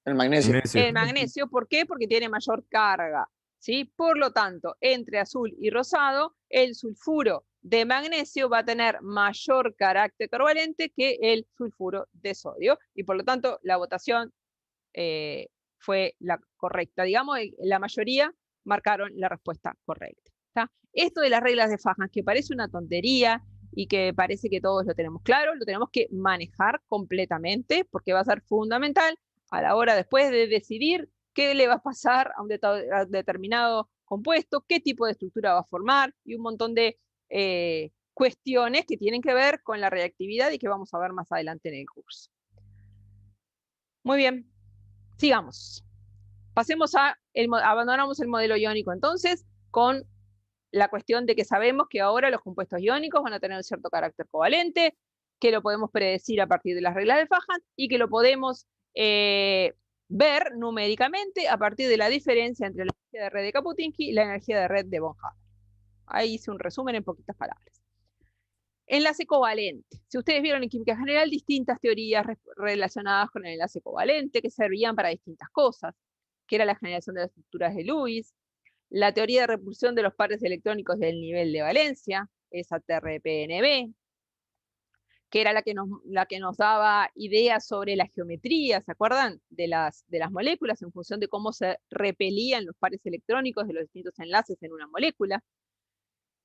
El magnesio. El magnesio, ¿por qué? Porque tiene mayor carga, ¿sí? Por lo tanto, entre azul y rosado, el sulfuro de magnesio va a tener mayor carácter covalente que el sulfuro de sodio, y por lo tanto la votación fue la correcta. Digamos, la mayoría marcaron la respuesta correcta. ¿Está? Esto de las reglas de Fajans, que parece una tontería y que parece que todos lo tenemos claro, lo tenemos que manejar completamente, porque va a ser fundamental a la hora después de decidir qué le va a pasar a un determinado compuesto, qué tipo de estructura va a formar, y un montón de cuestiones que tienen que ver con la reactividad y que vamos a ver más adelante en el curso. Muy bien, sigamos. Pasemos abandonamos el modelo iónico entonces con la cuestión de que sabemos que ahora los compuestos iónicos van a tener un cierto carácter covalente, que lo podemos predecir a partir de las reglas de Fajans y que lo podemos ver numéricamente a partir de la diferencia entre la energía de red de Kaputinsky y la energía de red de von Haber. Ahí hice un resumen en poquitas palabras. Enlace covalente. Si ustedes vieron en química general distintas teorías relacionadas con el enlace covalente que servían para distintas cosas, que era la generación de las estructuras de Lewis, la teoría de repulsión de los pares electrónicos del nivel de valencia, esa TRPNB, que era la que nos daba ideas sobre la geometría, ¿se acuerdan? De las moléculas en función de cómo se repelían los pares electrónicos de los distintos enlaces en una molécula.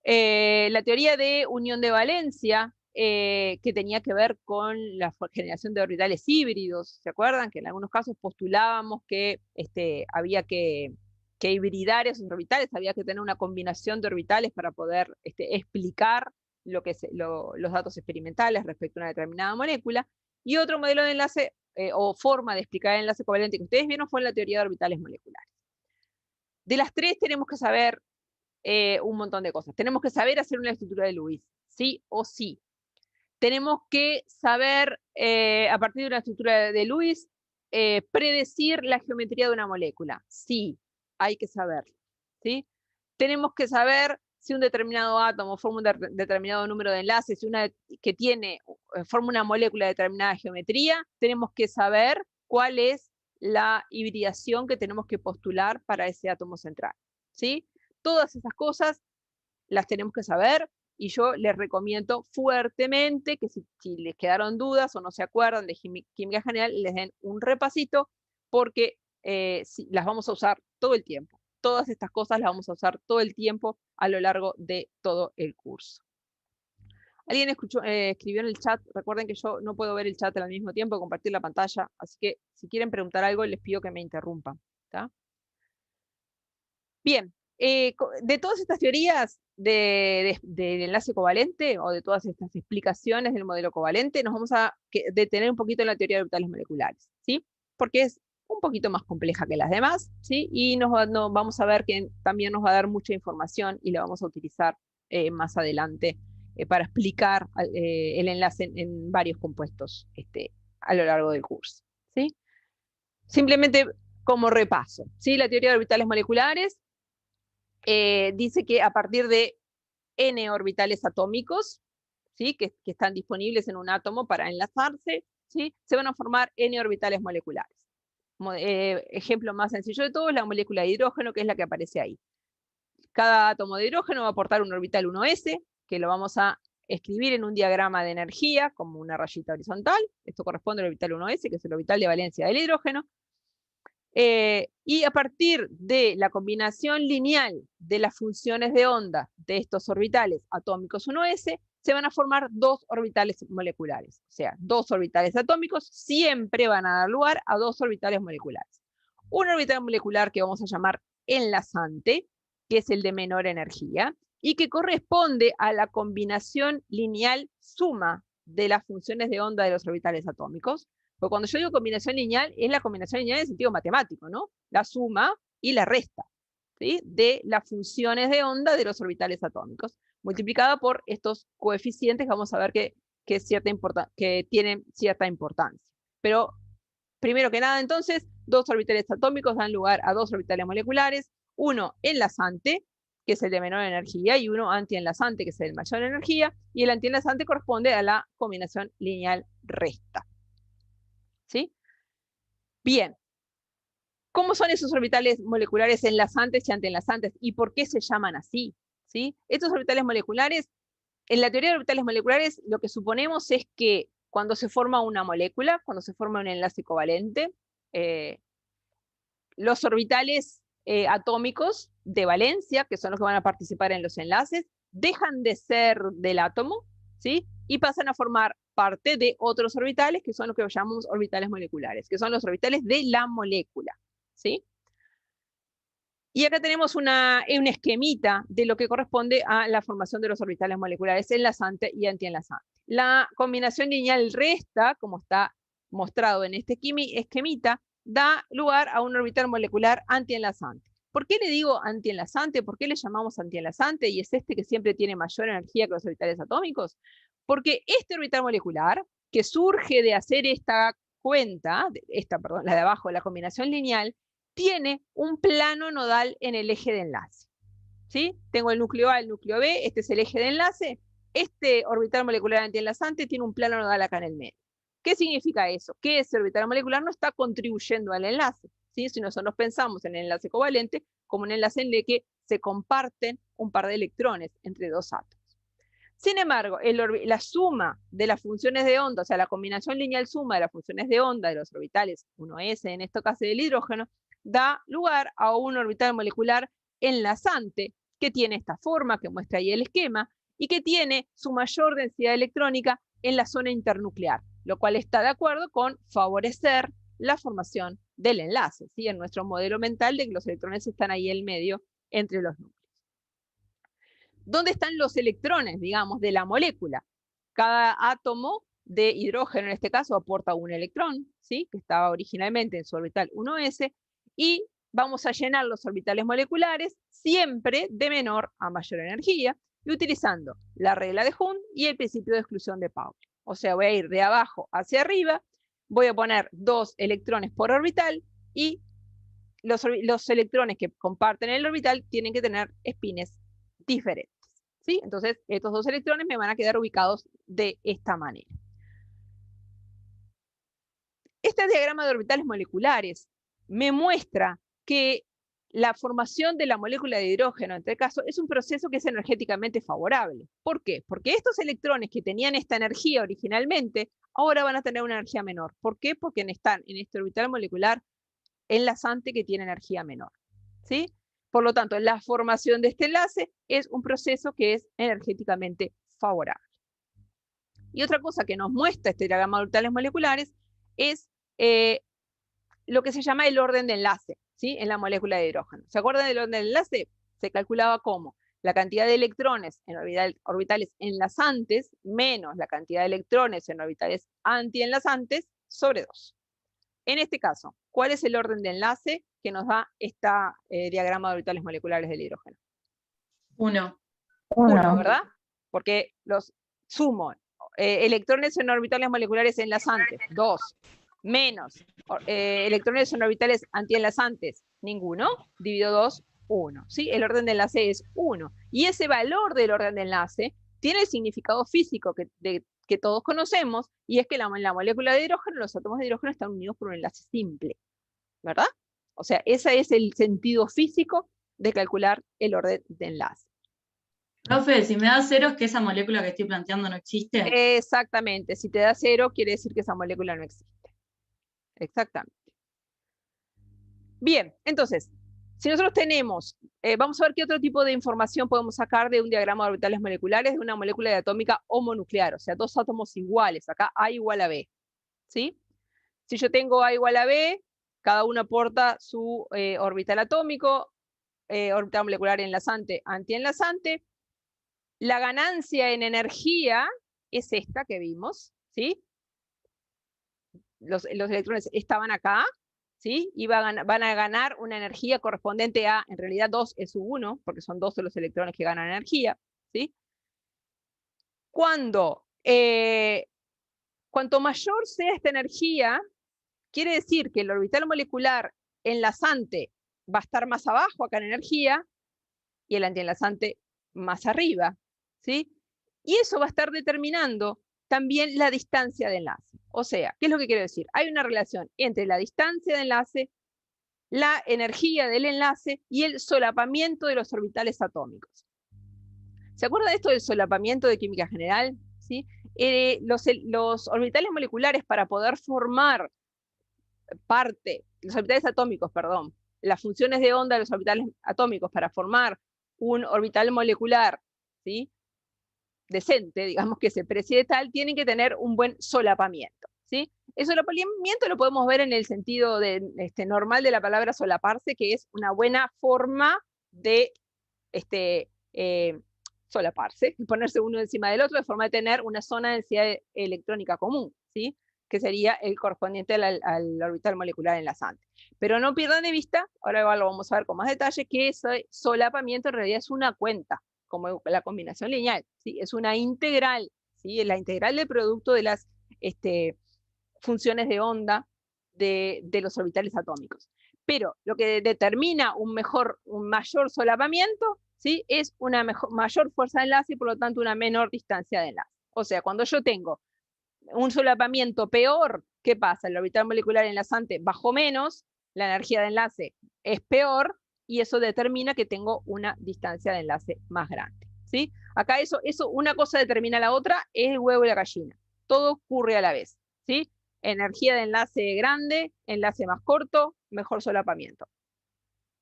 La teoría de unión de valencia, que tenía que ver con la generación de orbitales híbridos, ¿se acuerdan? Que en algunos casos postulábamos que había que hibridar esos orbitales, había que tener una combinación de orbitales para poder explicar los datos experimentales respecto a una determinada molécula. Y otro modelo de enlace o forma de explicar el enlace covalente que ustedes vieron fue la teoría de orbitales moleculares. De las tres tenemos que saber un montón de cosas. Tenemos que saber hacer una estructura de Lewis, sí o sí. Tenemos que saber, a partir de una estructura de Lewis, predecir la geometría de una molécula. Sí, hay que saberlo, ¿sí? Tenemos que saber si un determinado átomo forma un determinado número de enlaces, si forma una molécula de determinada geometría, tenemos que saber cuál es la hibridación que tenemos que postular para ese átomo central, ¿sí? Todas esas cosas las tenemos que saber, y yo les recomiendo fuertemente que si les quedaron dudas o no se acuerdan de química general, les den un repasito, porque las vamos a usar todo el tiempo. Todas estas cosas las vamos a usar todo el tiempo a lo largo de todo el curso. ¿Alguien escribió en el chat? Recuerden que yo no puedo ver el chat al mismo tiempo, compartir la pantalla, así que si quieren preguntar algo, les pido que me interrumpan, ¿tá? Bien, de todas estas teorías del enlace covalente, o de todas estas explicaciones del modelo covalente, nos vamos a detener un poquito en la teoría de orbitales moleculares, ¿sí? Porque es un poquito más compleja que las demás, ¿sí? Y vamos a ver que también nos va a dar mucha información y la vamos a utilizar más adelante para explicar el enlace en varios compuestos a lo largo del curso, ¿sí? Simplemente como repaso, ¿sí? La teoría de orbitales moleculares dice que a partir de n orbitales atómicos, ¿sí? que están disponibles en un átomo para enlazarse, ¿sí? Se van a formar n orbitales moleculares. Ejemplo más sencillo de todo es la molécula de hidrógeno, que es la que aparece ahí. Cada átomo de hidrógeno va a aportar un orbital 1s, que lo vamos a escribir en un diagrama de energía como una rayita horizontal. Esto corresponde al orbital 1s, que es el orbital de valencia del hidrógeno. Y a partir de la combinación lineal de las funciones de onda de estos orbitales atómicos 1s, se van a formar dos orbitales moleculares. O sea, dos orbitales atómicos siempre van a dar lugar a dos orbitales moleculares. Un orbital molecular que vamos a llamar enlazante, que es el de menor energía, y que corresponde a la combinación lineal suma de las funciones de onda de los orbitales atómicos. Porque cuando yo digo combinación lineal, es la combinación lineal en sentido matemático, ¿no? La suma y la resta, ¿sí?, de las funciones de onda de los orbitales atómicos, multiplicada por estos coeficientes que vamos a ver que tienen cierta importancia. Pero, primero que nada, entonces, dos orbitales atómicos dan lugar a dos orbitales moleculares, uno enlazante, que es el de menor energía, y uno antienlazante, que es el de mayor energía, y el antienlazante corresponde a la combinación lineal resta. ¿Sí? Bien. ¿Cómo son esos orbitales moleculares enlazantes y antienlazantes? ¿Y por qué se llaman así? ¿Sí? Estos orbitales moleculares, en la teoría de orbitales moleculares, lo que suponemos es que cuando se forma una molécula, cuando se forma un enlace covalente, los orbitales atómicos de valencia, que son los que van a participar en los enlaces, dejan de ser del átomo, ¿sí?, y pasan a formar parte de otros orbitales, que son los que llamamos orbitales moleculares, que son los orbitales de la molécula, ¿sí? Y acá tenemos un esquemita de lo que corresponde a la formación de los orbitales moleculares enlazante y antienlazante. La combinación lineal resta, como está mostrado en este esquemita, da lugar a un orbital molecular antienlazante. ¿Por qué le digo antienlazante? ¿Por qué le llamamos antienlazante? Y es este que siempre tiene mayor energía que los orbitales atómicos. Porque este orbital molecular, que surge de hacer esta cuenta, la de abajo, la combinación lineal, tiene un plano nodal en el eje de enlace. ¿Sí? Tengo el núcleo A, el núcleo B, este es el eje de enlace. Este orbital molecular antienlazante tiene un plano nodal acá en el medio. ¿Qué significa eso? Que ese orbital molecular no está contribuyendo al enlace, ¿sí? Si nosotros pensamos en el enlace covalente como un enlace en el que se comparten un par de electrones entre dos átomos. Sin embargo, la suma de las funciones de onda, o sea, la combinación lineal suma de las funciones de onda de los orbitales 1s, en este caso del hidrógeno, da lugar a un orbital molecular enlazante que tiene esta forma que muestra ahí el esquema y que tiene su mayor densidad electrónica en la zona internuclear, lo cual está de acuerdo con favorecer la formación del enlace, ¿sí?, en nuestro modelo mental de que los electrones están ahí en medio entre los núcleos. ¿Dónde están los electrones, digamos, de la molécula? Cada átomo de hidrógeno, en este caso, aporta un electrón, ¿sí?, que estaba originalmente en su orbital 1s, y vamos a llenar los orbitales moleculares siempre de menor a mayor energía, y utilizando la regla de Hund y el principio de exclusión de Pauli. O sea, voy a ir de abajo hacia arriba, voy a poner 2 electrones por orbital, y los electrones que comparten el orbital tienen que tener espines diferentes, ¿sí? Entonces, estos 2 electrones me van a quedar ubicados de esta manera. Este diagrama de orbitales moleculares me muestra que la formación de la molécula de hidrógeno, en este caso, es un proceso que es energéticamente favorable. ¿Por qué? Porque estos electrones que tenían esta energía originalmente, ahora van a tener una energía menor. ¿Por qué? Porque están en este orbital molecular enlazante que tiene energía menor, ¿sí? Por lo tanto, la formación de este enlace es un proceso que es energéticamente favorable. Y otra cosa que nos muestra este diagrama de orbitales moleculares es lo que se llama el orden de enlace, ¿sí?, en la molécula de hidrógeno. ¿Se acuerdan del orden de enlace? Se calculaba como la cantidad de electrones en orbitales enlazantes menos la cantidad de electrones en orbitales antienlazantes sobre 2. En este caso, ¿cuál es el orden de enlace que nos da este diagrama de orbitales moleculares del hidrógeno? 1. 1, ¿verdad? Porque los sumo. Electrones en orbitales moleculares enlazantes, 2. Menos electrones en orbitales antienlazantes, ninguno. Divido 2, 1. ¿Sí? El orden de enlace es 1. Y ese valor del orden de enlace tiene el significado físico que todos conocemos, y es que en la molécula de hidrógeno, los átomos de hidrógeno están unidos por un enlace simple, ¿verdad? O sea, ese es el sentido físico de calcular el orden de enlace. Profe, si me da 0 es que esa molécula que estoy planteando no existe. Exactamente, si te da 0 quiere decir que esa molécula no existe. Exactamente. Bien, entonces, si nosotros tenemos, vamos a ver qué otro tipo de información podemos sacar de un diagrama de orbitales moleculares de una molécula diatómica homonuclear, o sea, 2 átomos iguales, acá A igual a B, ¿sí? Si yo tengo A igual a B, cada uno aporta su orbital atómico, orbital molecular enlazante, antienlazante. La ganancia en energía es esta que vimos, ¿sí? Los electrones estaban acá, ¿sí? Y van a ganar una energía correspondiente a, en realidad 2s1, porque son 2 de los electrones que ganan energía, ¿sí? Cuanto mayor sea esta energía, quiere decir que el orbital molecular enlazante va a estar más abajo acá en energía y el antienlazante más arriba, ¿sí? Y eso va a estar determinando también la distancia de enlace. O sea, ¿qué es lo que quiero decir? Hay una relación entre la distancia de enlace, la energía del enlace y el solapamiento de los orbitales atómicos. ¿Se acuerda de esto del solapamiento de química general? ¿Sí? Los orbitales moleculares, para poder formar los orbitales atómicos, perdón, las funciones de onda de los orbitales atómicos para formar un orbital molecular, ¿sí?, decente, digamos que se precie tal, tienen que tener un buen solapamiento, ¿sí? El solapamiento lo podemos ver en el sentido normal de la palabra solaparse, que es una buena forma de solaparse, ponerse uno encima del otro, de forma de tener una zona de densidad electrónica común, ¿sí?, que sería el correspondiente al orbital molecular enlazante. Pero no pierdan de vista, ahora igual lo vamos a ver con más detalle, que ese solapamiento en realidad es una cuenta, como la combinación lineal, ¿sí? Es una integral, ¿sí? Es la integral del producto de las funciones de onda de los orbitales atómicos. Pero lo que determina un mayor solapamiento, ¿sí?, es una mayor fuerza de enlace y por lo tanto una menor distancia de enlace. O sea, cuando yo tengo un solapamiento peor, ¿qué pasa? El orbital molecular enlazante bajó menos, la energía de enlace es peor, y eso determina que tengo una distancia de enlace más grande, ¿sí? Acá una cosa determina la otra, es el huevo y la gallina. Todo ocurre a la vez, ¿sí? Energía de enlace grande, enlace más corto, mejor solapamiento,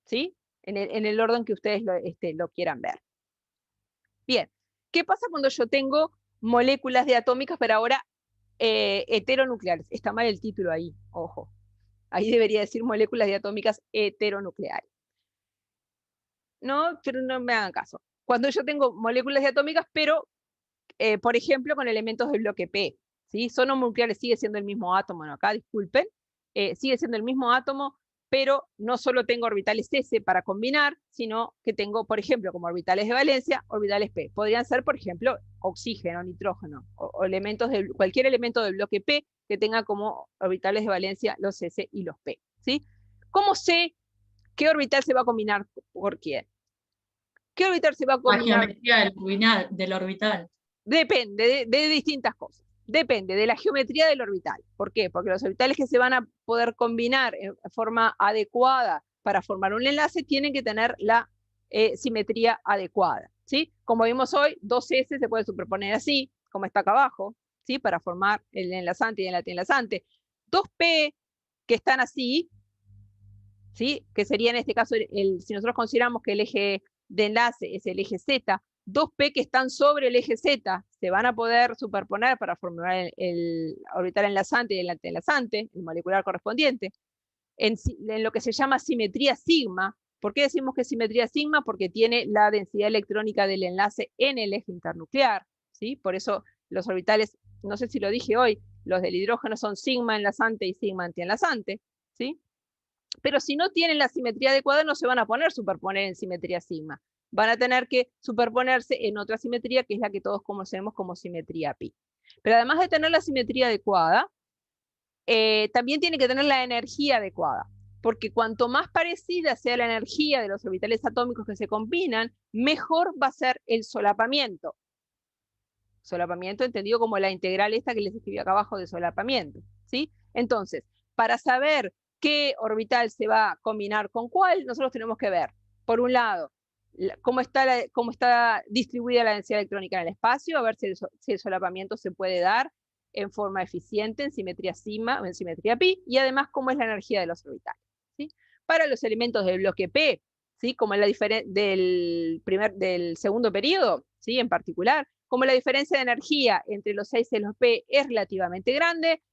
¿sí? En el orden que ustedes lo quieran ver. Bien, ¿qué pasa cuando yo tengo moléculas diatómicas, pero ahora heteronucleares? Está mal el título ahí, ojo. Ahí debería decir moléculas diatómicas heteronucleares. No, pero no me hagan caso. Cuando yo tengo moléculas diatómicas, pero, por ejemplo, con elementos del bloque P, ¿sí? Son nucleares, sigue siendo el mismo átomo, ¿no? Acá, disculpen, sigue siendo el mismo átomo, pero no solo tengo orbitales S para combinar, sino que tengo, por ejemplo, como orbitales de valencia, orbitales P. Podrían ser, por ejemplo, oxígeno, nitrógeno, o cualquier elemento del bloque P que tenga como orbitales de valencia los S y los P, ¿sí? ¿Cómo sé qué orbital se va a combinar por quién? ¿Qué orbital se va a combinar? La geometría del orbital. Depende de distintas cosas. Depende de la geometría del orbital. ¿Por qué? Porque los orbitales que se van a poder combinar en forma adecuada para formar un enlace tienen que tener la simetría adecuada, ¿sí? Como vimos hoy, 2S se puede superponer así, como está acá abajo, ¿sí?, para formar el enlazante y el antienlazante. 2P que están así, ¿sí?, que sería en este caso, si nosotros consideramos que el eje de enlace es el eje Z, 2P que están sobre el eje Z se van a poder superponer para formar el orbital enlazante y el antienlazante, el molecular correspondiente, en lo que se llama simetría sigma. ¿Por qué decimos que es simetría sigma? Porque tiene la densidad electrónica del enlace en el eje internuclear, ¿sí? Por eso los orbitales, no sé si lo dije hoy, los del hidrógeno son sigma enlazante y sigma antienlazante, ¿sí? Pero si no tienen la simetría adecuada, no se van a superponer en simetría sigma. Van a tener que superponerse en otra simetría, que es la que todos conocemos como simetría pi. Pero además de tener la simetría adecuada, también tiene que tener la energía adecuada, porque cuanto más parecida sea la energía de los orbitales atómicos que se combinan, mejor va a ser el solapamiento. Solapamiento entendido como la integral esta que les escribí acá abajo de solapamiento, ¿sí? Entonces, para saber qué orbital se va a combinar con cuál, nosotros tenemos que ver, por un lado, cómo está distribuida la densidad electrónica en el espacio, a ver si el solapamiento se puede dar en forma eficiente, en simetría sigma o en simetría pi, y además cómo es la energía de los orbitales, ¿sí? Para los elementos del bloque P, ¿sí?, como la diferencia del segundo periodo, ¿sí?, en particular, como la diferencia de energía entre los S y los P es relativamente grande,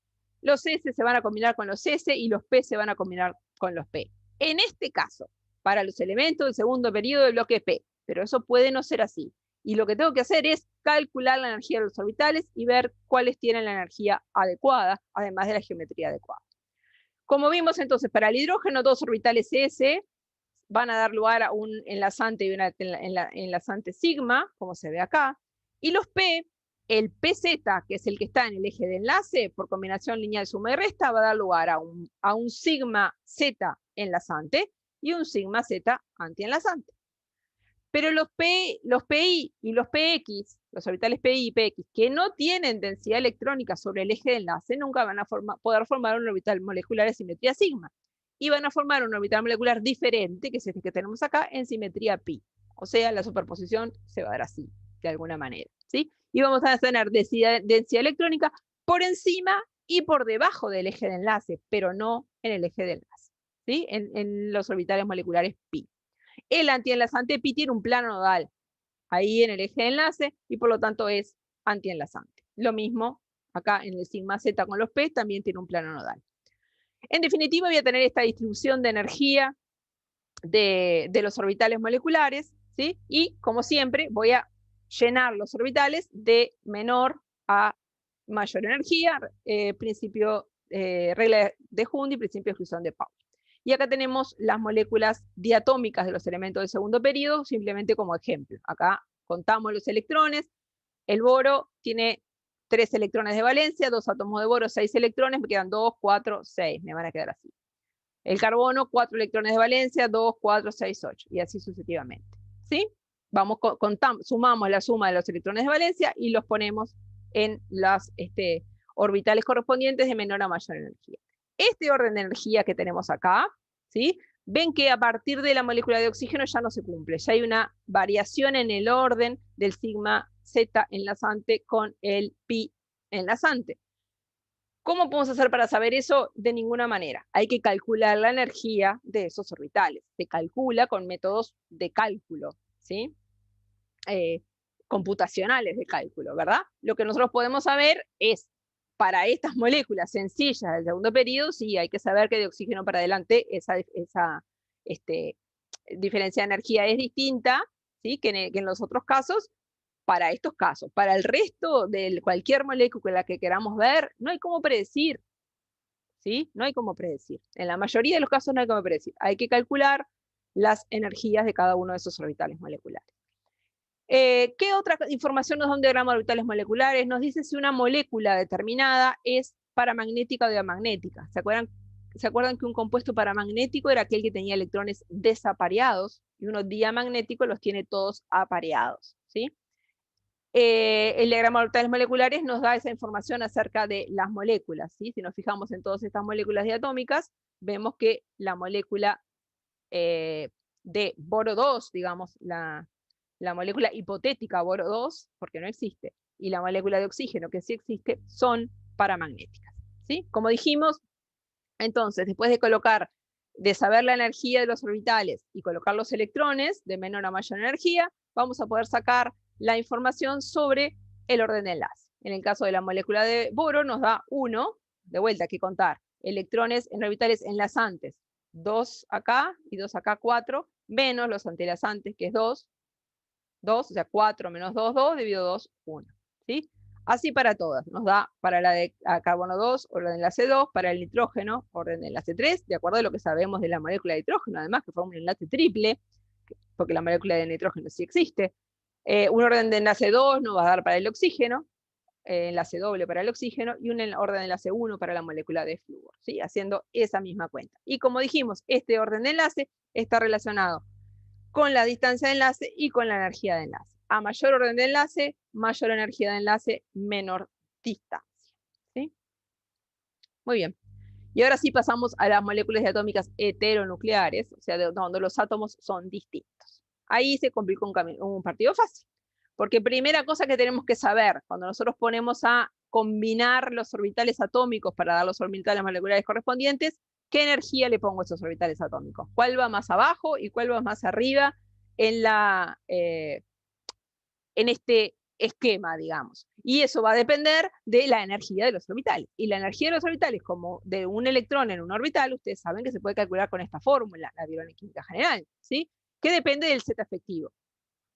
los S se van a combinar con los S y los P se van a combinar con los P. En este caso, para los elementos del segundo periodo del bloque P, pero eso puede no ser así. Y lo que tengo que hacer es calcular la energía de los orbitales y ver cuáles tienen la energía adecuada, además de la geometría adecuada. Como vimos entonces, para el hidrógeno, dos orbitales S van a dar lugar a un enlazante y una enlazante sigma, como se ve acá, y los P, el PZ, que es el que está en el eje de enlace, por combinación lineal suma y resta, va a dar lugar a un sigma Z enlazante y un sigma Z antienlazante. Pero los PI y los PX, los orbitales PI y PX, que no tienen densidad electrónica sobre el eje de enlace, nunca van a poder formar un orbital molecular de simetría sigma. Y van a formar un orbital molecular diferente, que es este que tenemos acá, en simetría pi. O sea, la superposición se va a dar así, de alguna manera, ¿sí? Y vamos a tener densidad electrónica por encima y por debajo del eje de enlace, pero no en el eje de enlace, ¿sí? En los orbitales moleculares pi. El antienlazante pi tiene un plano nodal ahí en el eje de enlace y por lo tanto es antienlazante. Lo mismo acá en el sigma Z con los P también tiene un plano nodal. En definitiva, voy a tener esta distribución de energía de los orbitales moleculares, ¿sí? Y como siempre, voy a llenar los orbitales de menor a mayor energía, regla de Hund y principio de exclusión de Pauli. Y acá tenemos las moléculas diatómicas de los elementos del segundo periodo, simplemente como ejemplo. Acá contamos los electrones. El boro tiene 3 electrones de valencia, 2 átomos de boro, 6 electrones, me quedan 2, 4, 6, me van a quedar así. El carbono, 4 electrones de valencia, 2, 4, 6, 8, y así sucesivamente. ¿Sí? Vamos, sumamos la suma de los electrones de valencia y los ponemos en las orbitales correspondientes de menor a mayor energía. Este orden de energía que tenemos acá, ¿sí? Ven que a partir de la molécula de oxígeno ya no se cumple, ya hay una variación en el orden del sigma Z enlazante con el pi enlazante. ¿Cómo podemos hacer para saber eso? De ninguna manera. Hay que calcular la energía de esos orbitales. Se calcula con métodos de cálculo, ¿sí? Computacionales de cálculo, ¿verdad? Lo que nosotros podemos saber es, para estas moléculas sencillas del segundo periodo, sí, hay que saber que de oxígeno para adelante esa diferencia de energía es distinta, ¿sí? que en los otros casos. Para estos casos, para el resto de cualquier molécula que queramos ver, no hay cómo predecir, ¿sí? No hay cómo predecir. En la mayoría de los casos no hay cómo predecir. Hay que calcular las energías de cada uno de esos orbitales moleculares. ¿Qué otra información nos da un diagrama de orbitales moleculares? Nos dice si una molécula determinada es paramagnética o diamagnética. ¿Se acuerdan que un compuesto paramagnético era aquel que tenía electrones desapareados y uno diamagnético los tiene todos apareados, ¿sí? El diagrama de orbitales moleculares nos da esa información acerca de las moléculas, ¿sí? Si nos fijamos en todas estas moléculas diatómicas, vemos que la molécula de boro 2, digamos, la molécula hipotética boro 2, porque no existe, y la molécula de oxígeno, que sí existe, son paramagnéticas, ¿sí? Como dijimos, entonces, después de saber la energía de los orbitales y colocar los electrones de menor a mayor energía, vamos a poder sacar la información sobre el orden de enlace. En el caso de la molécula de boro nos da 1, de vuelta hay que contar, electrones en orbitales enlazantes, 2 acá y 2 acá, 4, menos los antienlazantes, que es 2, o sea, 4 menos 2, 2, dividido 2, 1. ¿Sí? Así para todas. Nos da para la de carbono 2, orden de enlace 2, para el nitrógeno, orden de enlace 3, de acuerdo a lo que sabemos de la molécula de nitrógeno, además que forma un enlace triple, porque la molécula de nitrógeno sí existe. Un orden de enlace 2 nos va a dar para el oxígeno, enlace doble para el oxígeno, y un orden de enlace 1 para la molécula de flúor, ¿sí? Haciendo esa misma cuenta. Y como dijimos, este orden de enlace está relacionado con la distancia de enlace y con la energía de enlace. A mayor orden de enlace, mayor energía de enlace, menor distancia, ¿sí? Muy bien. Y ahora sí pasamos a las moléculas diatómicas heteronucleares, o sea, donde los átomos son distintos. Ahí se complica un partido fácil, porque primera cosa que tenemos que saber, cuando nosotros ponemos a combinar los orbitales atómicos para dar los orbitales moleculares correspondientes, ¿qué energía le pongo a esos orbitales atómicos? ¿Cuál va más abajo y cuál va más arriba en este esquema, digamos? Y eso va a depender de la energía de los orbitales. Y la energía de los orbitales, como de un electrón en un orbital, ustedes saben que se puede calcular con esta fórmula, la teoría química general, ¿sí? Que depende del Z efectivo,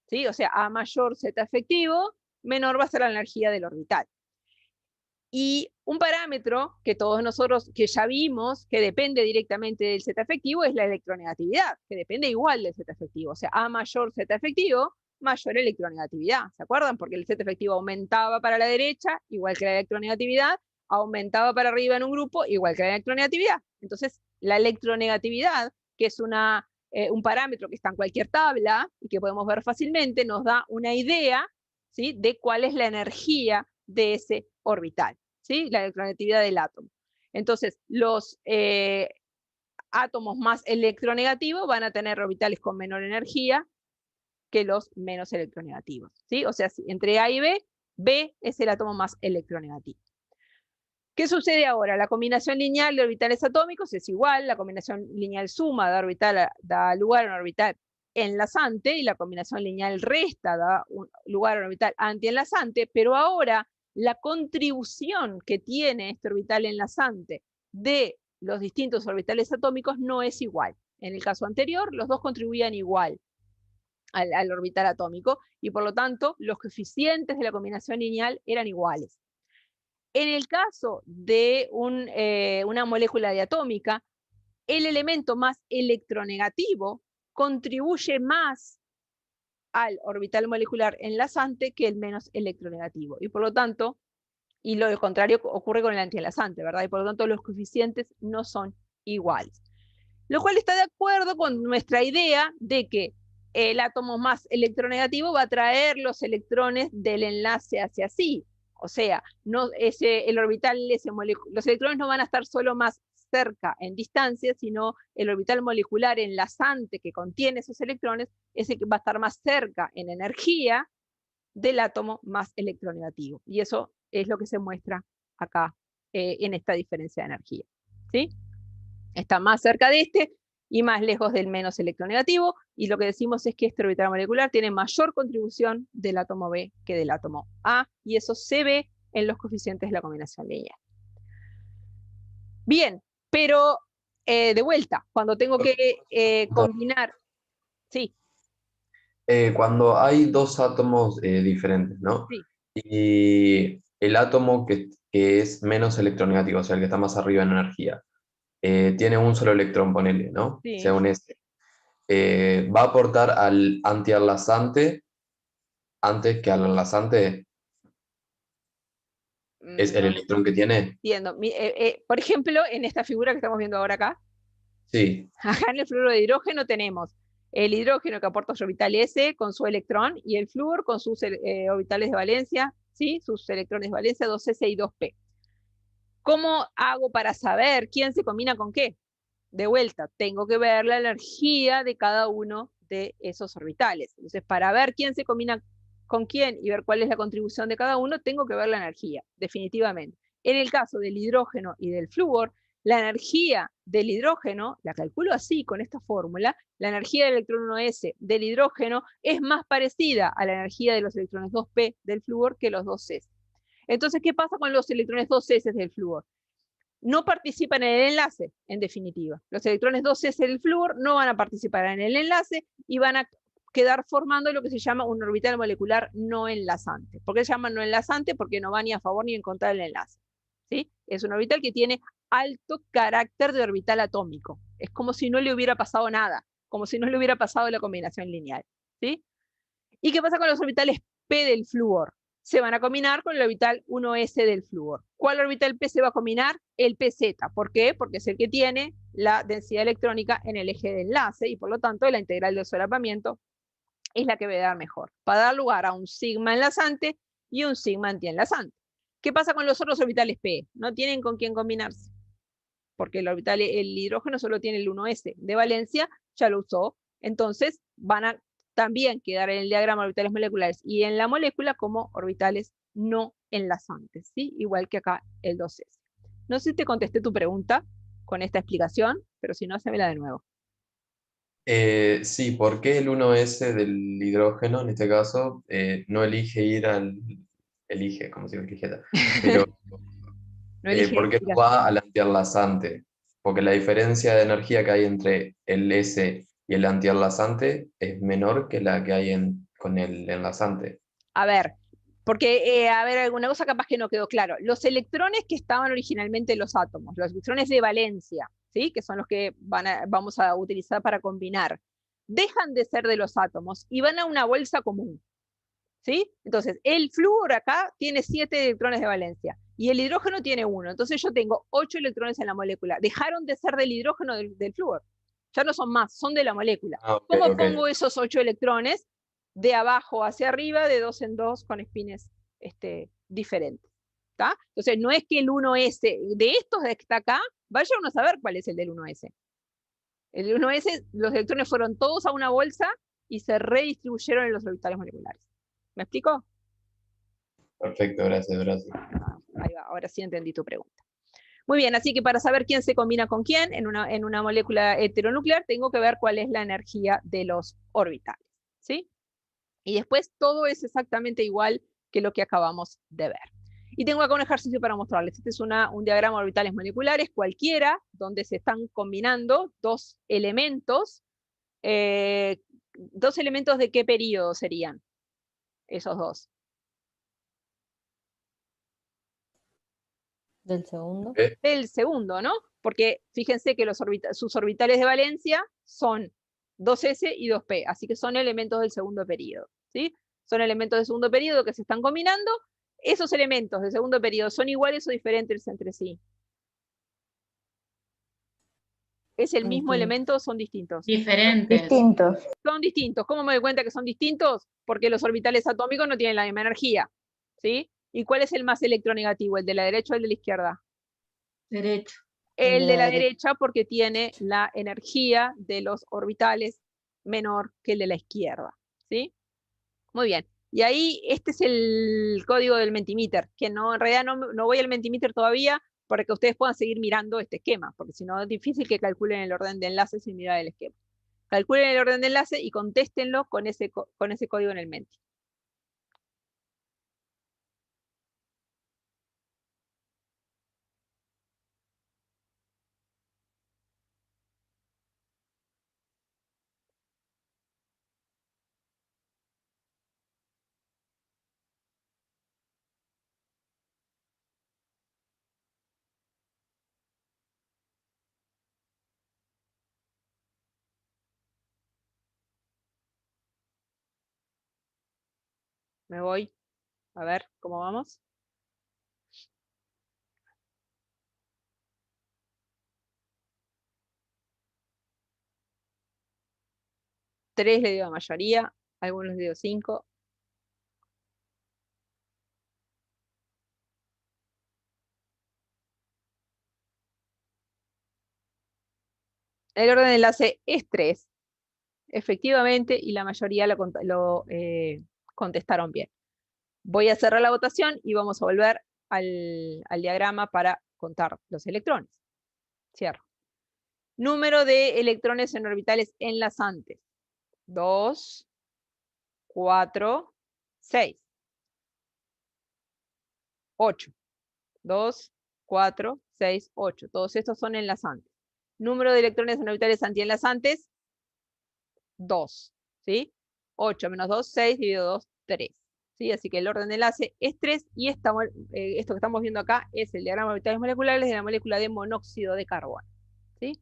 ¿sí? O sea, a mayor Z efectivo, menor va a ser la energía del orbital. Y un parámetro que todos nosotros que ya vimos que depende directamente del Z efectivo es la electronegatividad, que depende igual del Z efectivo. O sea, a mayor Z efectivo, mayor electronegatividad. ¿Se acuerdan? Porque el Z efectivo aumentaba para la derecha, igual que la electronegatividad, aumentaba para arriba en un grupo, igual que la electronegatividad. Entonces, la electronegatividad, que es un parámetro que está en cualquier tabla y que podemos ver fácilmente, nos da una idea, ¿sí?, de cuál es la energía de ese orbital, ¿sí?, la electronegatividad del átomo. Entonces, los átomos más electronegativos van a tener orbitales con menor energía que los menos electronegativos, ¿sí? O sea, entre A y B, B es el átomo más electronegativo. ¿Qué sucede ahora? La combinación lineal de orbitales atómicos es igual, la combinación lineal suma da lugar a un orbital enlazante y la combinación lineal resta da lugar a un orbital antienlazante, pero ahora la contribución que tiene este orbital enlazante de los distintos orbitales atómicos no es igual. En el caso anterior, los dos contribuían igual al orbital atómico y por lo tanto los coeficientes de la combinación lineal eran iguales. En el caso de una molécula diatómica, el elemento más electronegativo contribuye más al orbital molecular enlazante que el menos electronegativo. Y por lo tanto, y lo contrario ocurre con el antienlazante, ¿verdad? Y por lo tanto los coeficientes no son iguales. Lo cual está de acuerdo con nuestra idea de que el átomo más electronegativo va a traer los electrones del enlace hacia sí. O sea, el orbital, los electrones no van a estar solo más cerca en distancia, sino el orbital molecular enlazante que contiene esos electrones es el que va a estar más cerca en energía del átomo más electronegativo. Y eso es lo que se muestra acá en esta diferencia de energía, ¿sí? Está más cerca de este y más lejos del menos electronegativo, y lo que decimos es que este orbital molecular tiene mayor contribución del átomo B que del átomo A, y eso se ve en los coeficientes de la combinación lineal. Bien, pero de vuelta, cuando tengo que combinar, sí. Cuando hay dos átomos diferentes, ¿no? Sí. Y el átomo que es menos electronegativo, o sea, el que está más arriba en energía, tiene un solo electrón, ponele, ¿no? Sí. Sea un S. ¿Va a aportar al antienlazante antes que al enlazante? ¿Es el electrón que tiene? Entiendo. Por ejemplo, en esta figura que estamos viendo ahora acá, Sí. acá en el fluoruro de hidrógeno tenemos el hidrógeno que aporta su orbital S con su electrón y el flúor con sus orbitales de valencia, ¿sí?, sus electrones de valencia 2s y 2p. ¿Cómo hago para saber quién se combina con qué? De vuelta, tengo que ver la energía de cada uno de esos orbitales. Entonces, para ver quién se combina con quién y ver cuál es la contribución de cada uno, tengo que ver la energía, definitivamente. En el caso del hidrógeno y del flúor, la energía del hidrógeno, la calculo así con esta fórmula, la energía del electrón 1s del hidrógeno es más parecida a la energía de los electrones 2p del flúor que los 2s. Entonces, ¿qué pasa con los electrones 2s del flúor? No participan en el enlace, en definitiva. Los electrones 2s del flúor no van a participar en el enlace y van a quedar formando lo que se llama un orbital molecular no enlazante. ¿Por qué se llama no enlazante? Porque no va ni a favor ni en contra del enlace, ¿sí? Es un orbital que tiene alto carácter de orbital atómico. Es como si no le hubiera pasado nada, como si no le hubiera pasado la combinación lineal, ¿sí? ¿Y qué pasa con los orbitales P del flúor? Se van a combinar con el orbital 1s del flúor. ¿Cuál orbital P se va a combinar? El PZ. ¿Por qué? Porque es el que tiene la densidad electrónica en el eje de enlace y por lo tanto la integral del solapamiento es la que va a dar mejor. Va a dar lugar a un sigma enlazante y un sigma antienlazante. ¿Qué pasa con los otros orbitales P? No tienen con quién combinarse. Porque el hidrógeno solo tiene el 1s de valencia, ya lo usó. Entonces van a también quedar en el diagrama orbitales moleculares y en la molécula como orbitales no enlazantes, ¿sí? Igual que acá el 2s. No sé si te contesté tu pregunta con esta explicación, pero si no, hacémela de nuevo. Sí, ¿por qué el 1s del hidrógeno, en este caso, no elige ir elige, como si lo eligiera, pero No elige ¿por qué no va al antienlazante? Porque la diferencia de energía que hay entre el S y el antienlazante es menor que la que hay con el enlazante. A ver, Porque, a ver, alguna cosa capaz que no quedó claro. Los electrones que estaban originalmente en los átomos, los electrones de valencia, ¿sí? Que son los que vamos a utilizar para combinar, dejan de ser de los átomos y van a una bolsa común, ¿sí? Entonces, el flúor acá tiene 7 electrones de valencia y el hidrógeno tiene 1. Entonces yo tengo 8 electrones en la molécula. Dejaron de ser del hidrógeno del flúor. Ya no son más, son de la molécula. Ok, ¿Cómo ok. pongo esos 8 electrones? De abajo hacia arriba, de 2 en 2, con espines diferentes. ¿Tá? Entonces, no es que el 1s de estos que está acá, vaya uno a saber cuál es el del 1s. El 1s, los electrones fueron todos a una bolsa y se redistribuyeron en los orbitales moleculares. ¿Me explico? Perfecto, gracias. Ahí va, ahora sí entendí tu pregunta. Muy bien, así que para saber quién se combina con quién en una molécula heteronuclear, tengo que ver cuál es la energía de los orbitales, ¿sí? Y después todo es exactamente igual que lo que acabamos de ver. Y tengo acá un ejercicio para mostrarles. Este es un diagrama de orbitales moleculares cualquiera, donde se están combinando dos elementos. ¿Dos elementos de qué periodo serían esos dos? Del segundo. Del segundo, ¿no? Porque fíjense que sus orbitales de valencia son 2s y 2p, así que son elementos del segundo periodo, ¿sí? Son elementos del segundo periodo que se están combinando. ¿Esos elementos del segundo periodo son iguales o diferentes entre sí? ¿Es el mismo elemento o son distintos? Diferentes. Distintos. Son distintos. ¿Cómo me doy cuenta que son distintos? Porque los orbitales atómicos no tienen la misma energía, ¿sí? ¿Y cuál es el más electronegativo, el de la derecha o el de la izquierda? Derecho. El de la derecha porque tiene la energía de los orbitales menor que el de la izquierda, ¿sí? Muy bien. Y ahí este es el código del Mentimeter, que no, en realidad no voy al Mentimeter todavía para que ustedes puedan seguir mirando este esquema, porque si no es difícil que calculen el orden de enlace sin mirar el esquema. Calculen el orden de enlace y contéstenlo con ese código en el Menti. Me voy. A ver, ¿cómo vamos? Tres le dio a mayoría, algunos le dio 5. El orden de enlace es 3, efectivamente, y la mayoría lo contestaron bien. Voy a cerrar la votación y vamos a volver al diagrama para contar los electrones. Cierro. Número de electrones en orbitales enlazantes. 2, 4, 6. 8. 2, 4, 6, 8. Todos estos son enlazantes. Número de electrones en orbitales antienlazantes. 2. ¿Sí? 8 menos 2, 6, dividido 2, 3. ¿Sí? Así que el orden de enlace es 3 y esto que estamos viendo acá es el diagrama de orbitales moleculares de la molécula de monóxido de carbono. ¿Sí?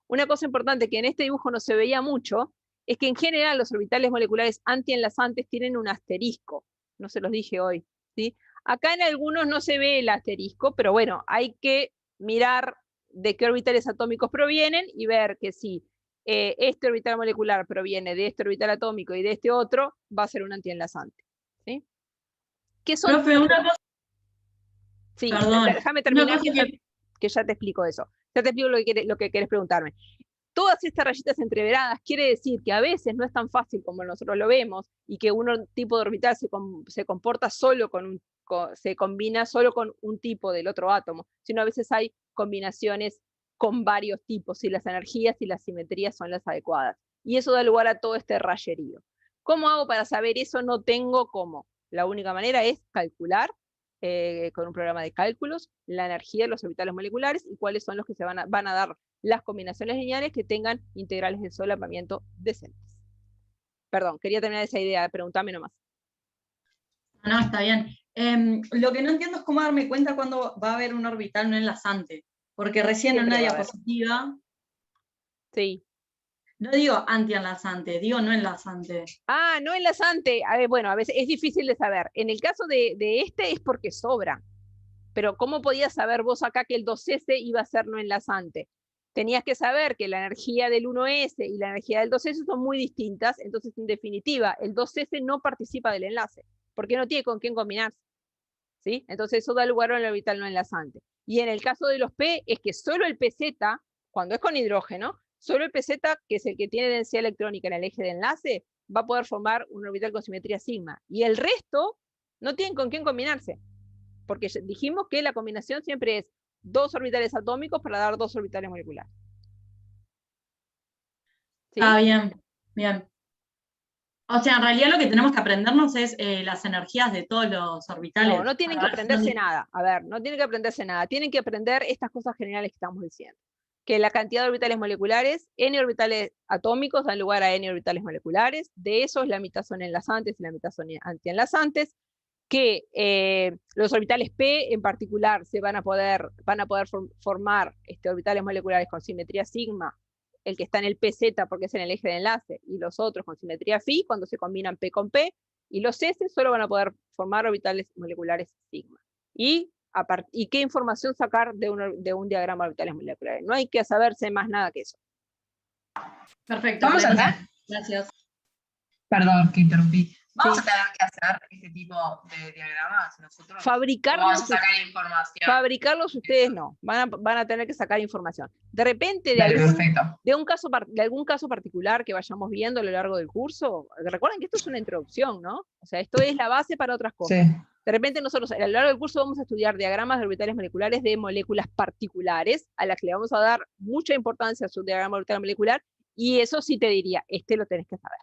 Una cosa importante que en este dibujo no se veía mucho es que en general los orbitales moleculares antienlazantes tienen un asterisco. No se los dije hoy. ¿Sí? Acá en algunos no se ve el asterisco, pero bueno, hay que mirar de qué orbitales atómicos provienen y ver que si este orbital molecular proviene de este orbital atómico y de este otro, va a ser un antienlazante. ¿Sí? ¿Qué son? Profe, una cosa. Sí, Perdón, déjame terminar una cosa que ya te explico eso. Ya te explico lo que querés preguntarme. Todas estas rayitas entreveradas quiere decir que a veces no es tan fácil como nosotros lo vemos y que un tipo de orbital se comporta solo se combina solo con un tipo del otro átomo, sino a veces hay combinaciones con varios tipos y las energías y las simetrías son las adecuadas. Y eso da lugar a todo este rayerío. ¿Cómo hago para saber eso? No tengo cómo. La única manera es calcular con un programa de cálculos la energía de los orbitales moleculares y cuáles son los que se van a dar las combinaciones lineales que tengan integrales de solapamiento decentes. Perdón, quería terminar esa idea, preguntame nomás. No, está bien. Lo que no entiendo es cómo darme cuenta cuando va a haber un orbital no enlazante. Porque recién en Siempre una va a haber. diapositiva, Sí. no digo antienlazante, digo no enlazante. Ah, no enlazante. A ver, bueno, a veces es difícil de saber. En el caso de este es porque sobra. Pero ¿cómo podías saber vos acá que el 2S iba a ser no enlazante? Tenías que saber que la energía del 1S y la energía del 2S son muy distintas, entonces en definitiva el 2S no participa del enlace, porque no tiene con quién combinarse, ¿sí? Entonces eso da lugar a un orbital no enlazante. Y en el caso de los P es que solo el PZ, cuando es con hidrógeno, solo el PZ, que es el que tiene densidad electrónica en el eje de enlace, va a poder formar un orbital con simetría sigma. Y el resto no tienen con quién combinarse, porque dijimos que la combinación siempre es 2 orbitales atómicos para dar 2 orbitales moleculares. ¿Sí? Ah, bien, bien. O sea, en realidad lo que tenemos que aprendernos es las energías de todos los orbitales. No, no tienen que aprenderse nada. A ver, no tienen que aprenderse nada. Tienen que aprender estas cosas generales que estamos diciendo. Que la cantidad de orbitales moleculares, n orbitales atómicos dan lugar a n orbitales moleculares. De esos, la mitad son enlazantes y la mitad son antienlazantes. Que los orbitales P en particular van a poder formar orbitales moleculares con simetría sigma, el que está en el PZ porque es en el eje de enlace, y los otros con simetría phi cuando se combinan P con P, y los S solo van a poder formar orbitales moleculares sigma. ¿Y qué información sacar de un diagrama de orbitales moleculares? No hay que saberse más nada que eso. Perfecto. Vamos a tener, Gracias. perdón que interrumpí. Vamos Sí. a tener que hacer este tipo de diagramas nosotros. Fabricarlos, Vamos a sacar información. fabricarlos ustedes no, van a tener que sacar información. De repente, Dale, de perfecto. algún caso particular que vayamos viendo a lo largo del curso, recuerden que esto es una introducción, ¿no? O sea, esto es la base para otras cosas. Sí. De repente nosotros a lo largo del curso vamos a estudiar diagramas de orbitales moleculares de moléculas particulares, a las que le vamos a dar mucha importancia a su diagrama orbital molecular, y eso sí te diría, lo tenés que saber.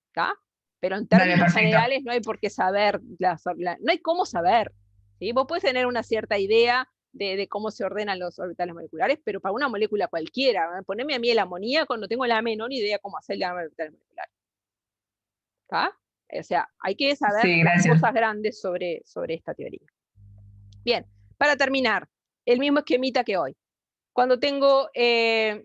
¿Está? Pero en términos perfecto. generales no hay por qué saber, no hay cómo saber. ¿Sí? Vos podés tener una cierta idea de cómo se ordenan los orbitales moleculares, pero para una molécula cualquiera, poneme a mí el amoníaco, no tengo la menor idea cómo hacer el diagrama de orbitales moleculares. ¿Está? O sea, hay que saber Sí, las gracias. cosas grandes sobre esta teoría. Bien, para terminar, el mismo esquemita que hoy. Cuando tengo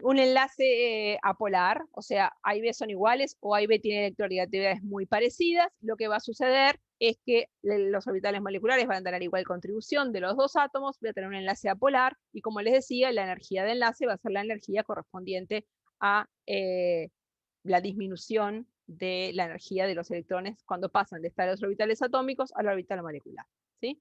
un enlace apolar, o sea, A y B son iguales o A y B tienen electronegatividades muy parecidas, lo que va a suceder es que los orbitales moleculares van a tener igual contribución de los dos átomos, voy a tener un enlace apolar, y como les decía, la energía de enlace va a ser la energía correspondiente a la disminución de la energía de los electrones cuando pasan de estar los orbitales atómicos al orbital molecular. ¿Sí?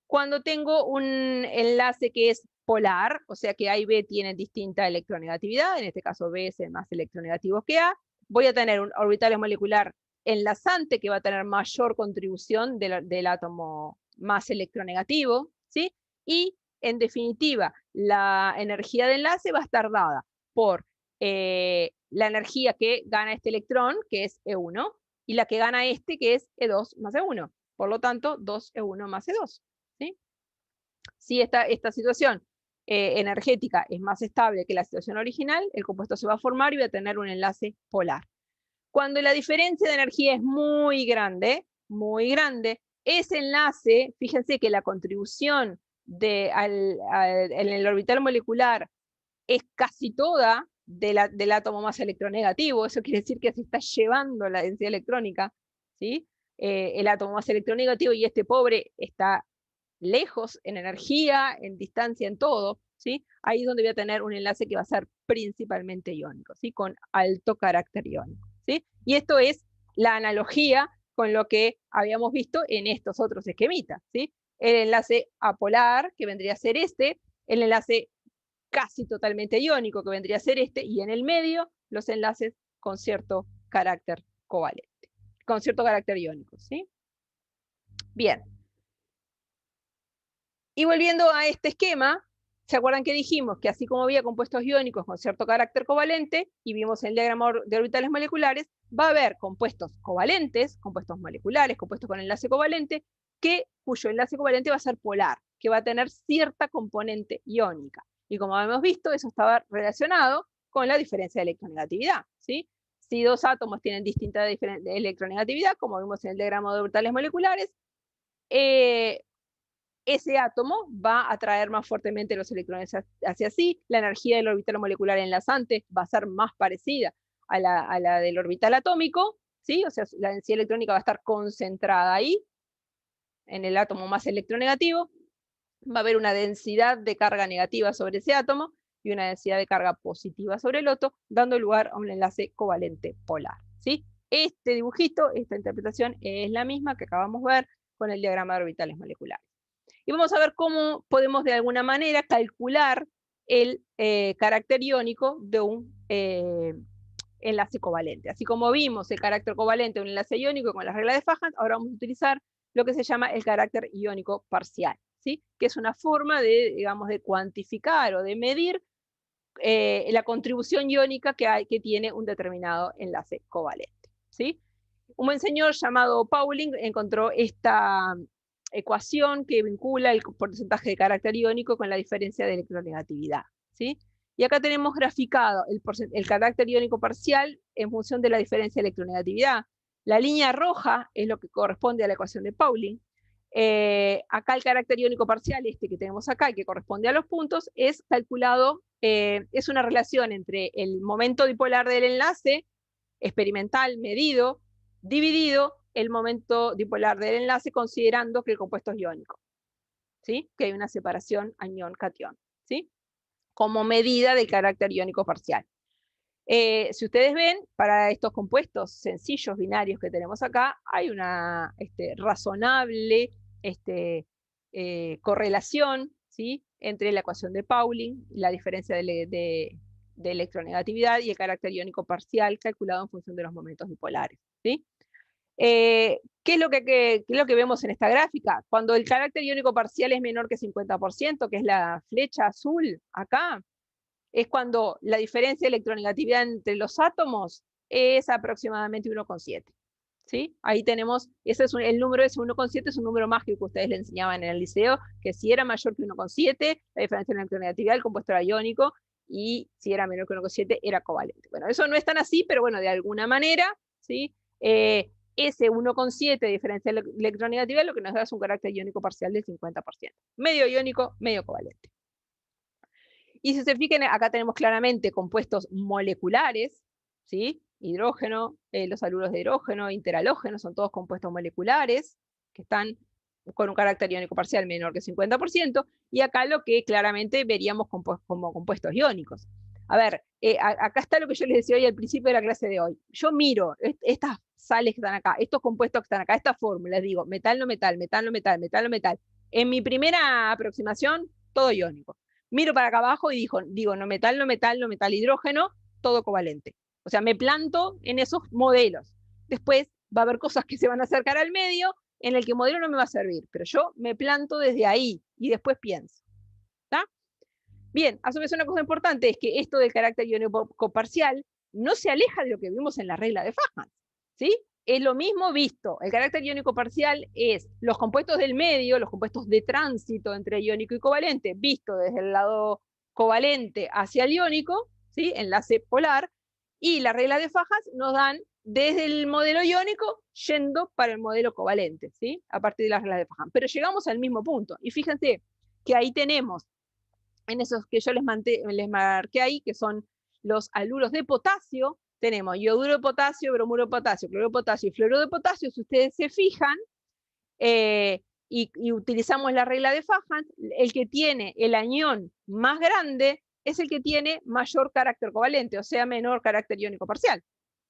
Cuando tengo un enlace que es polar, o sea que A y B tienen distinta electronegatividad, en este caso B es el más electronegativo que A, voy a tener un orbital molecular enlazante que va a tener mayor contribución del átomo más electronegativo, ¿sí? Y en definitiva, la energía de enlace va a estar dada por la energía que gana este electrón, que es E1, y la que gana este, que es E2 más E1. Por lo tanto, 2E1 más E2. ¿Sí? Si esta situación energética es más estable que la situación original, el compuesto se va a formar y va a tener un enlace polar. Cuando la diferencia de energía es muy grande, ese enlace, fíjense que la contribución en el orbital molecular es casi toda del átomo más electronegativo, eso quiere decir que se está llevando la densidad electrónica, ¿sí? El átomo más electronegativo, y este pobre está lejos en energía, en distancia, en todo, ¿sí? Ahí es donde voy a tener un enlace que va a ser principalmente iónico, ¿sí? Con alto carácter iónico, ¿sí? Y esto es la analogía con lo que habíamos visto en estos otros esquemitas, ¿sí? El enlace apolar, que vendría a ser este, el enlace casi totalmente iónico, que vendría a ser este, y en el medio los enlaces con cierto carácter covalente, con cierto carácter iónico, ¿sí? Bien. Y volviendo a este esquema, ¿se acuerdan que dijimos que así como había compuestos iónicos con cierto carácter covalente, y vimos en el diagrama de orbitales moleculares, va a haber compuestos covalentes, compuestos moleculares, compuestos con enlace covalente, cuyo enlace covalente va a ser polar, que va a tener cierta componente iónica. Y como hemos visto, eso estaba relacionado con la diferencia de electronegatividad, ¿sí? Si dos átomos tienen distinta electronegatividad, como vimos en el diagrama de orbitales moleculares, ese átomo va a atraer más fuertemente los electrones hacia sí. La energía del orbital molecular enlazante va a ser más parecida a la del orbital atómico, ¿sí? O sea, la densidad electrónica va a estar concentrada ahí, en el átomo más electronegativo. Va a haber una densidad de carga negativa sobre ese átomo y una densidad de carga positiva sobre el otro, dando lugar a un enlace covalente polar, ¿sí? Este dibujito, esta interpretación es la misma que acabamos de ver con el diagrama de orbitales moleculares. Y vamos a ver cómo podemos de alguna manera calcular el carácter iónico de un enlace covalente. Así como vimos el carácter covalente de un enlace iónico con la regla de Fajans, ahora vamos a utilizar lo que se llama el carácter iónico parcial, ¿sí? Que es una forma de, digamos, de cuantificar o de medir la contribución iónica que tiene un determinado enlace covalente, ¿sí? Un buen señor llamado Pauling encontró esta ecuación que vincula el porcentaje de carácter iónico con la diferencia de electronegatividad, ¿sí? Y acá tenemos graficado el carácter iónico parcial en función de la diferencia de electronegatividad. La línea roja es lo que corresponde a la ecuación de Pauling. Acá el carácter iónico parcial, este que tenemos acá, que corresponde a los puntos, es calculado, es una relación entre el momento dipolar del enlace experimental medido, dividido el momento dipolar del enlace considerando que el compuesto es iónico, ¿sí? Que hay una separación anión-catión, ¿sí? Como medida del carácter iónico parcial. Si ustedes ven, para estos compuestos sencillos binarios que tenemos acá, hay una razonable correlación, ¿sí? Entre la ecuación de Pauling, la diferencia de electronegatividad y el carácter iónico parcial calculado en función de los momentos dipolares, ¿sí? ¿Qué es lo que vemos en esta gráfica? Cuando el carácter iónico parcial es menor que 50%, que es la flecha azul acá, es cuando la diferencia de electronegatividad entre los átomos es aproximadamente 1,7. ¿Sí? Ahí tenemos, el número ese 1,7 es un número mágico que ustedes le enseñaban en el liceo, que si era mayor que 1,7, la diferencia de electronegatividad del compuesto era iónico, y si era menor que 1,7 era covalente. Bueno, eso no es tan así, pero bueno, de alguna manera, ¿sí? Ese 1,7 de diferencia de electronegatividad lo que nos da es un carácter iónico parcial del 50%. Medio iónico, medio covalente. Y si se fijan, acá tenemos claramente compuestos moleculares, ¿sí? Hidrógeno, los haluros de hidrógeno, interhalógeno, son todos compuestos moleculares que están con un carácter iónico parcial menor que 50%, y acá lo que claramente veríamos como compuestos iónicos. A ver, acá está lo que yo les decía hoy al principio de la clase de hoy. Yo miro estas sales que están acá, estos compuestos que están acá, estas fórmulas, digo, metal, no metal, metal, no metal, metal, no metal. En mi primera aproximación, todo iónico. Miro para acá abajo y digo, no metal, no metal, no metal, hidrógeno, todo covalente. O sea, me planto en esos modelos. Después va a haber cosas que se van a acercar al medio en el que el modelo no me va a servir, pero yo me planto desde ahí y después pienso. ¿Está? Bien, a su vez una cosa importante es que esto del carácter iónico parcial no se aleja de lo que vimos en la regla de Fajans, ¿sí? Es lo mismo visto. El carácter iónico parcial es los compuestos del medio, los compuestos de tránsito entre iónico y covalente, visto desde el lado covalente hacia el iónico, ¿sí? Enlace polar, y la regla de Fajans nos dan desde el modelo iónico yendo para el modelo covalente, ¿sí? A partir de las reglas de Fajans. Pero llegamos al mismo punto. Y fíjense que ahí tenemos, en esos que yo les marqué ahí, que son los haluros de potasio, tenemos ioduro de potasio, bromuro de potasio, cloruro de potasio y fluoruro de potasio. Si ustedes se fijan, y utilizamos la regla de Fajans, el que tiene el anión más grande es el que tiene mayor carácter covalente, o sea, menor carácter iónico parcial,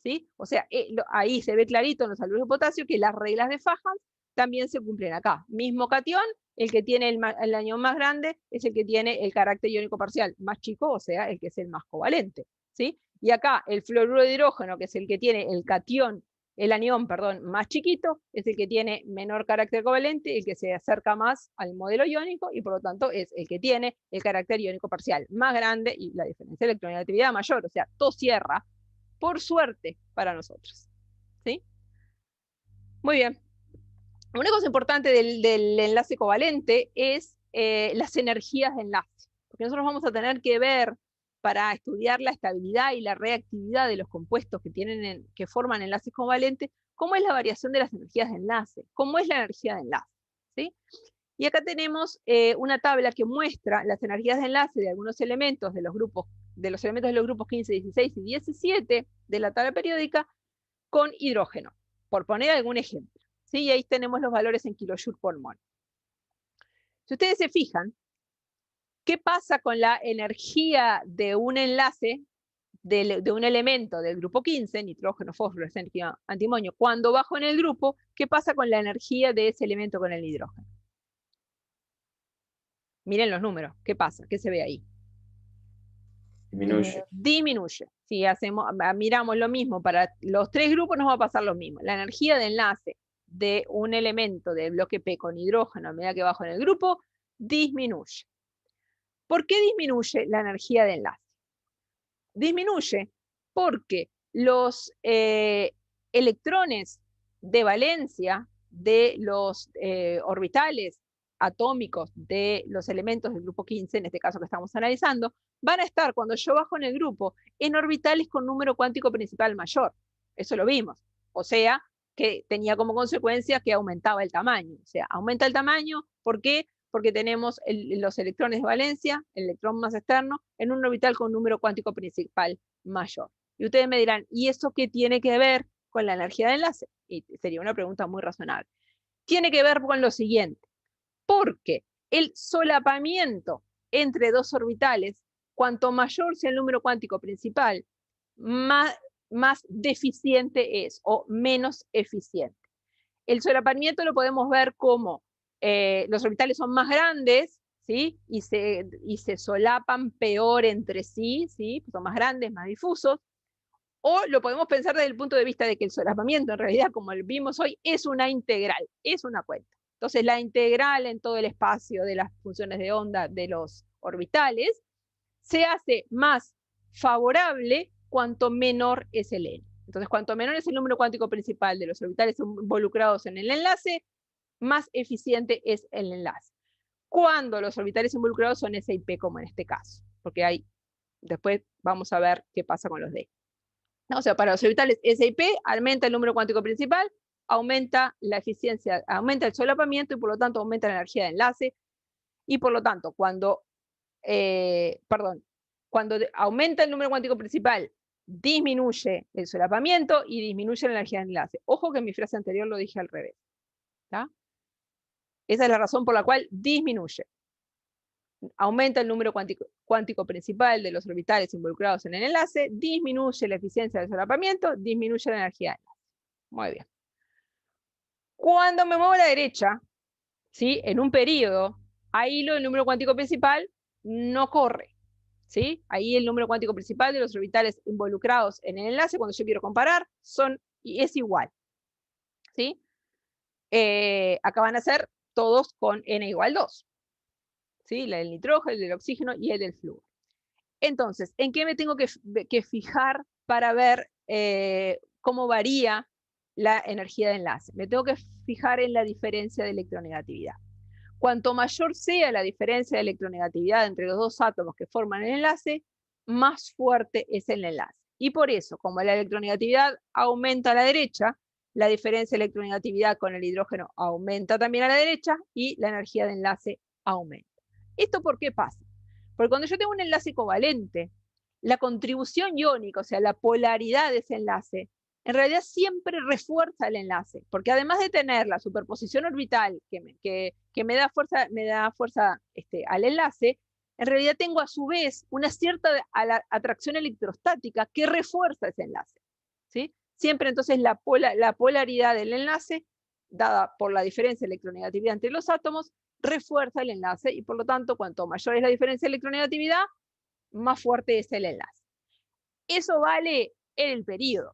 ¿sí? O sea, ahí se ve clarito en los haluros de potasio que las reglas de Fajans también se cumplen acá. Mismo catión, el que tiene el anión más grande es el que tiene el carácter iónico parcial más chico, o sea, el que es el más covalente, ¿sí? Y acá el fluoruro de hidrógeno, que es el que tiene el anión, más chiquito, es el que tiene menor carácter covalente, el que se acerca más al modelo iónico, y por lo tanto es el que tiene el carácter iónico parcial más grande y la diferencia de electronegatividad mayor. O sea, todo cierra, por suerte, para nosotros, ¿sí? Muy bien. Una cosa importante del enlace covalente es las energías de enlace, porque nosotros vamos a tener que ver para estudiar la estabilidad y la reactividad de los compuestos que forman enlaces covalentes, cómo es la variación de las energías de enlace, cómo es la energía de enlace, ¿sí? Y acá tenemos una tabla que muestra las energías de enlace de algunos elementos de los elementos de los grupos 15, 16 y 17 de la tabla periódica con hidrógeno, por poner algún ejemplo, ¿sí? Y ahí tenemos los valores en kilojoule por mol. Si ustedes se fijan, ¿qué pasa con la energía de un enlace de un elemento del grupo 15, nitrógeno, fósforo, antimonio, cuando bajo en el grupo? ¿Qué pasa con la energía de ese elemento con el hidrógeno? Miren los números, ¿qué pasa? ¿Qué se ve ahí? Disminuye. Disminuye. Si miramos lo mismo para los tres grupos, nos va a pasar lo mismo. La energía de enlace de un elemento del bloque P con hidrógeno a medida que bajo en el grupo, disminuye. ¿Por qué disminuye la energía de enlace? Disminuye porque los electrones de valencia de los orbitales atómicos de los elementos del grupo 15, en este caso que estamos analizando, van a estar, cuando yo bajo en el grupo, en orbitales con número cuántico principal mayor. Eso lo vimos. O sea, que tenía como consecuencia que aumentaba el tamaño. O sea, aumenta el tamaño, ¿por qué? Porque tenemos los electrones de valencia, el electrón más externo, en un orbital con número cuántico principal mayor. Y ustedes me dirán, ¿y eso qué tiene que ver con la energía de enlace? Y sería una pregunta muy razonable. Tiene que ver con lo siguiente, porque el solapamiento entre dos orbitales, cuanto mayor sea el número cuántico principal, más deficiente es o menos eficiente. El solapamiento lo podemos ver como los orbitales son más grandes, ¿sí? Y se solapan peor entre sí, ¿sí? Son más grandes, más difusos. O lo podemos pensar desde el punto de vista de que el solapamiento, en realidad, como vimos hoy, es una integral, es una cuenta. Entonces, la integral en todo el espacio de las funciones de onda de los orbitales se hace más favorable cuanto menor es el n. Entonces, cuanto menor es el número cuántico principal de los orbitales involucrados en el enlace, más eficiente es el enlace. Cuando los orbitales involucrados son S y P, como en este caso, porque después vamos a ver qué pasa con los D. O sea, para los orbitales S y P aumenta el número cuántico principal, aumenta la eficiencia, aumenta el solapamiento y por lo tanto aumenta la energía de enlace. Y por lo tanto, cuando aumenta el número cuántico principal, disminuye el solapamiento y disminuye la energía de enlace. Ojo que en mi frase anterior lo dije al revés. ¿Tá? Esa es la razón por la cual disminuye. Aumenta el número cuántico principal de los orbitales involucrados en el enlace, disminuye la eficiencia del solapamiento, disminuye la energía de enlace. Muy bien. Cuando me muevo a la derecha, ¿sí? En un periodo, ahí el número cuántico principal no corre. ¿Sí? Ahí el número cuántico principal de los orbitales involucrados en el enlace, cuando yo quiero comparar, es igual. ¿Sí? Acá van a ser todos con n igual 2. ¿Sí? El del nitrógeno, el del oxígeno y el del flúor. Entonces, ¿en qué me tengo que fijar para ver cómo varía la energía de enlace? Me tengo que fijar en la diferencia de electronegatividad. Cuanto mayor sea la diferencia de electronegatividad entre los dos átomos que forman el enlace, más fuerte es el enlace. Y por eso, como la electronegatividad aumenta a la derecha, la diferencia de electronegatividad con el hidrógeno aumenta también a la derecha y la energía de enlace aumenta. ¿Esto por qué pasa? Porque cuando yo tengo un enlace covalente, la contribución iónica, o sea, la polaridad de ese enlace, en realidad siempre refuerza el enlace, porque además de tener la superposición orbital que me da fuerza al enlace, en realidad tengo a su vez una cierta atracción electrostática que refuerza ese enlace. ¿Sí? Siempre entonces la polaridad del enlace, dada por la diferencia de electronegatividad entre los átomos, refuerza el enlace y por lo tanto, cuanto mayor es la diferencia de electronegatividad, más fuerte es el enlace. Eso vale en el período.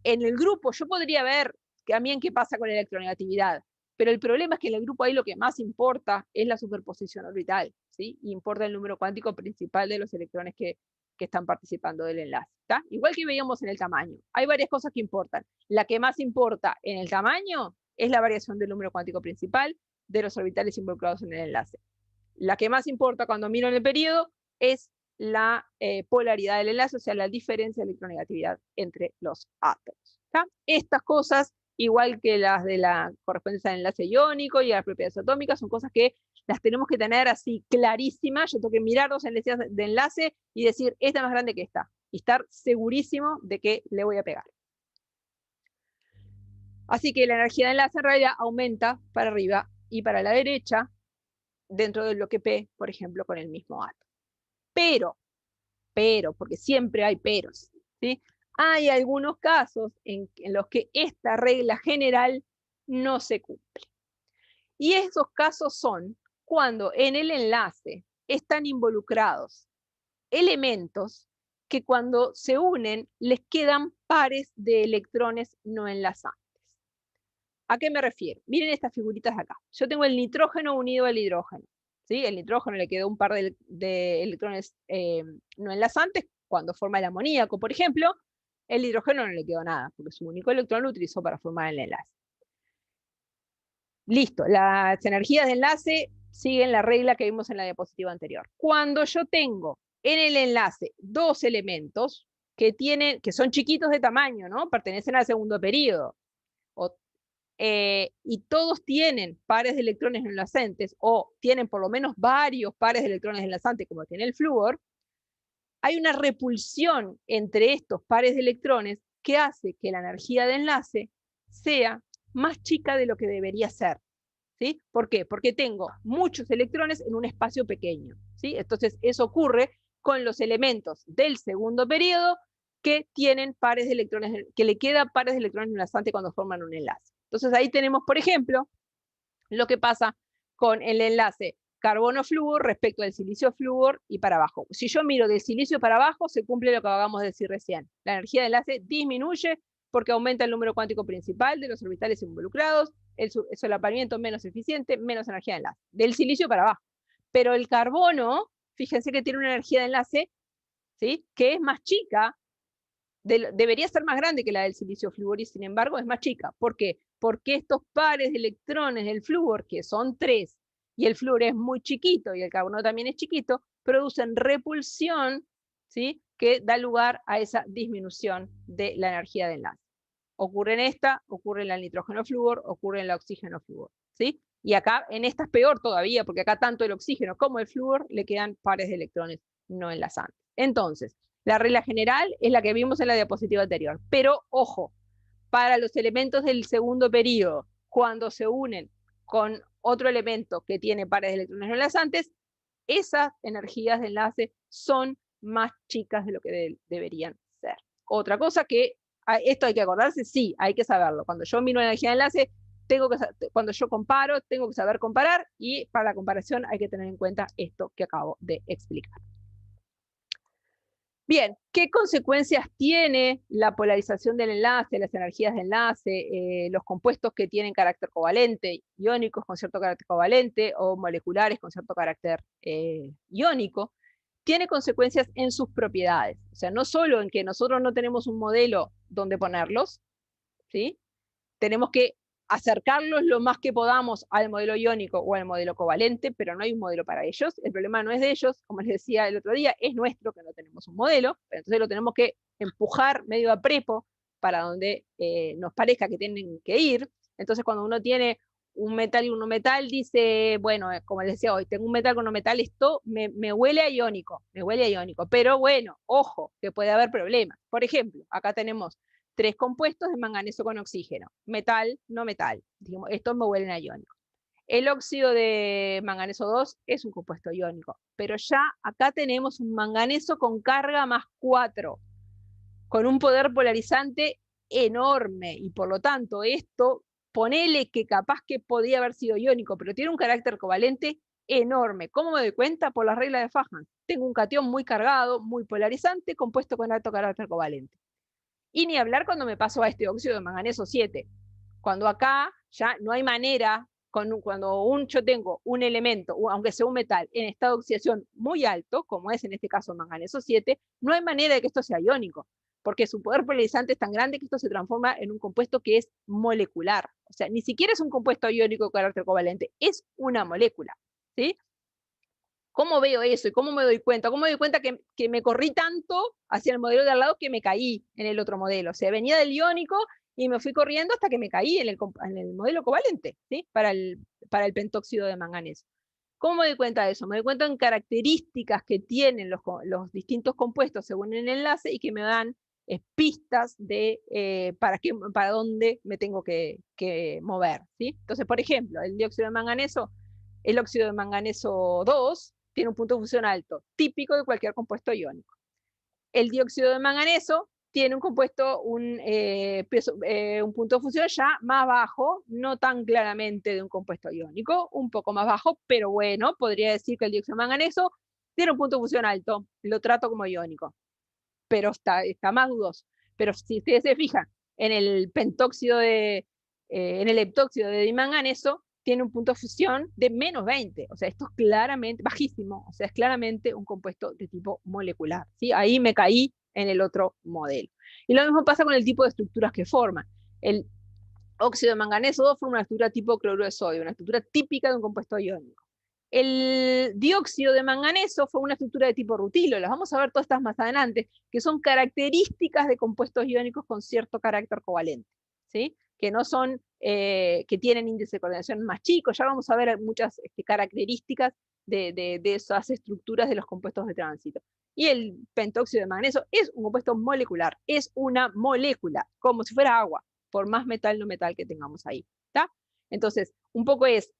En el grupo yo podría ver también qué pasa con la electronegatividad, pero el problema es que en el grupo ahí lo que más importa es la superposición orbital, ¿sí? Y importa el número cuántico principal de los electrones que están participando del enlace, ¿tá? Igual que veíamos en el tamaño. Hay varias cosas que importan. La que más importa en el tamaño es la variación del número cuántico principal de los orbitales involucrados en el enlace. La que más importa cuando miro en el periodo es la polaridad del enlace, o sea, la diferencia de electronegatividad entre los átomos. ¿Tá? Estas cosas, igual que las de la correspondencia al enlace iónico y a las propiedades atómicas, son cosas que las tenemos que tener así clarísimas. Yo tengo que mirar dos enlaces de enlace y decir, esta es más grande que esta, y estar segurísimo de que le voy a pegar. Así que la energía de enlace en realidad aumenta para arriba y para la derecha dentro del bloque P, por ejemplo, con el mismo átomo. Pero, porque siempre hay peros, ¿sí? Hay algunos casos en los que esta regla general no se cumple. Y esos casos son cuando en el enlace están involucrados elementos que cuando se unen les quedan pares de electrones no enlazantes. ¿A qué me refiero? Miren estas figuritas de acá. Yo tengo el nitrógeno unido al hidrógeno. ¿Sí? El nitrógeno le quedó un par de electrones no enlazantes cuando forma el amoníaco, por ejemplo. El hidrógeno no le quedó nada, porque su único electrón lo utilizó para formar el enlace. Listo, las energías de enlace siguen la regla que vimos en la diapositiva anterior. Cuando yo tengo en el enlace dos elementos que son chiquitos de tamaño, ¿no? Pertenecen al segundo período, y todos tienen pares de electrones no enlazantes, o tienen por lo menos varios pares de electrones enlazantes, como tiene el flúor, hay una repulsión entre estos pares de electrones que hace que la energía de enlace sea más chica de lo que debería ser. ¿Sí? ¿Por qué? Porque tengo muchos electrones en un espacio pequeño. ¿Sí? Entonces eso ocurre con los elementos del segundo periodo que tienen pares de electrones, que le queda pares de electrones enlazantes cuando forman un enlace. Entonces ahí tenemos, por ejemplo, lo que pasa con el enlace carbono-flúor respecto al silicio-flúor y para abajo. Si yo miro del silicio para abajo, se cumple lo que acabamos de decir recién. La energía de enlace disminuye porque aumenta el número cuántico principal de los orbitales involucrados, el solapamiento menos eficiente, menos energía de enlace. Del silicio para abajo. Pero el carbono, fíjense que tiene una energía de enlace, ¿sí? Que es más chica, debería ser más grande que la del silicio flúor y sin embargo es más chica. ¿Por qué? Porque estos pares de electrones del flúor, que son 3, y el flúor es muy chiquito y el carbono también es chiquito, producen repulsión, ¿sí? Que da lugar a esa disminución de la energía de enlace. Ocurre en esta, ocurre en el nitrógeno flúor, ocurre en el oxígeno flúor, ¿sí? Y acá, en esta es peor todavía, porque acá tanto el oxígeno como el flúor le quedan pares de electrones no enlazantes. Entonces, la regla general es la que vimos en la diapositiva anterior. Pero, ojo, para los elementos del segundo periodo, cuando se unen con otro elemento que tiene pares de electrones no enlazantes, esas energías de enlace son más chicas de lo que deberían ser. Otra cosa que, esto hay que acordarse, sí, hay que saberlo. Cuando yo miro la energía de enlace, cuando yo comparo, tengo que saber comparar, y para la comparación hay que tener en cuenta esto que acabo de explicar. Bien, ¿qué consecuencias tiene la polarización del enlace, las energías de enlace, los compuestos que tienen carácter covalente, iónicos con cierto carácter covalente o moleculares con cierto carácter iónico? Tiene consecuencias en sus propiedades. O sea, no solo en que nosotros no tenemos un modelo donde ponerlos, ¿sí? Tenemos que acercarlos lo más que podamos al modelo iónico o al modelo covalente, pero no hay un modelo para ellos. El problema no es de ellos, como les decía el otro día, es nuestro, que no tenemos un modelo, pero entonces lo tenemos que empujar medio a prepo para donde nos parezca que tienen que ir. Entonces cuando uno tiene un metal y un no metal, dice, bueno, como les decía hoy, tengo un metal con no metal, esto me huele a iónico, pero bueno, ojo, que puede haber problemas. Por ejemplo, acá tenemos 3 compuestos de manganeso con oxígeno, metal, no metal. Dijimos, estos me huelen a iónico. El óxido de manganeso 2 es un compuesto iónico, pero ya acá tenemos un manganeso con carga más 4, con un poder polarizante enorme, y por lo tanto esto, ponele que capaz que podía haber sido iónico, pero tiene un carácter covalente enorme. ¿Cómo me doy cuenta? Por la regla de Fajans. Tengo un catión muy cargado, muy polarizante, compuesto con alto carácter covalente. Y ni hablar cuando me paso a este óxido de manganeso 7. Cuando acá ya no hay manera, cuando yo tengo un elemento, aunque sea un metal, en estado de oxidación muy alto, como es en este caso manganeso 7, no hay manera de que esto sea iónico, porque su poder polarizante es tan grande que esto se transforma en un compuesto que es molecular. O sea, ni siquiera es un compuesto iónico de carácter covalente, es una molécula, ¿sí? ¿Cómo veo eso? ¿Y cómo me doy cuenta? ¿Cómo me doy cuenta que me corrí tanto hacia el modelo de al lado que me caí en el otro modelo? O sea, venía del iónico y me fui corriendo hasta que me caí en el modelo covalente, ¿sí? Para el pentóxido de manganeso. ¿Cómo me doy cuenta de eso? Me doy cuenta en características que tienen los distintos compuestos según el enlace y que me dan pistas de para dónde me tengo que mover, ¿sí? Entonces, por ejemplo, el dióxido de manganeso, el óxido de manganeso 2 tiene un punto de fusión alto, típico de cualquier compuesto iónico. El dióxido de manganeso tiene un compuesto, un punto de fusión ya más bajo, no tan claramente de un compuesto iónico, un poco más bajo, pero bueno, podría decir que el dióxido de manganeso tiene un punto de fusión alto, lo trato como iónico, pero está más dudoso. Pero si ustedes se fijan, en el pentóxido en el heptóxido de dimanganeso, tiene un punto de fusión de menos 20, o sea, esto es claramente bajísimo, o sea, es claramente un compuesto de tipo molecular, ¿sí? Ahí me caí en el otro modelo. Y lo mismo pasa con el tipo de estructuras que forman. El óxido de manganeso 2 forma una estructura tipo cloruro de sodio, una estructura típica de un compuesto iónico. El dióxido de manganeso fue una estructura de tipo rutilo, las vamos a ver todas estas más adelante, que son características de compuestos iónicos con cierto carácter covalente, ¿sí? Que no son, que tienen índice de coordinación más chicos, ya vamos a ver muchas características de esas estructuras de los compuestos de tránsito. Y el pentóxido de manganeso es un compuesto molecular, es una molécula, como si fuera agua, por más metal no metal que tengamos ahí, ¿está? Entonces, un poco es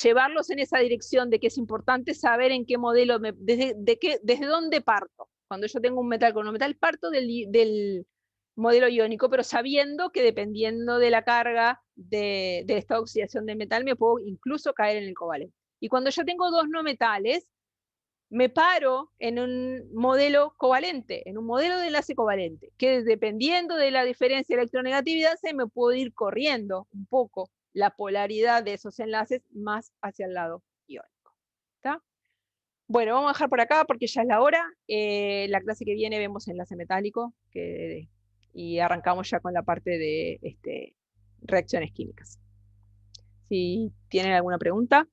llevarlos en esa dirección de que es importante saber en qué modelo, desde dónde parto. Cuando yo tengo un metal con un metal, parto del modelo iónico, pero sabiendo que dependiendo de la carga de esta oxidación del metal, me puedo incluso caer en el covalente. Y cuando yo tengo dos no metales, me paro en un modelo covalente, en un modelo de enlace covalente, que dependiendo de la diferencia de electronegatividad, se me puede ir corriendo un poco la polaridad de esos enlaces más hacia el lado iónico. ¿Está? Bueno, vamos a dejar por acá porque ya es la hora. La clase que viene vemos enlace metálico y arrancamos ya con la parte de reacciones químicas. Si tienen alguna pregunta.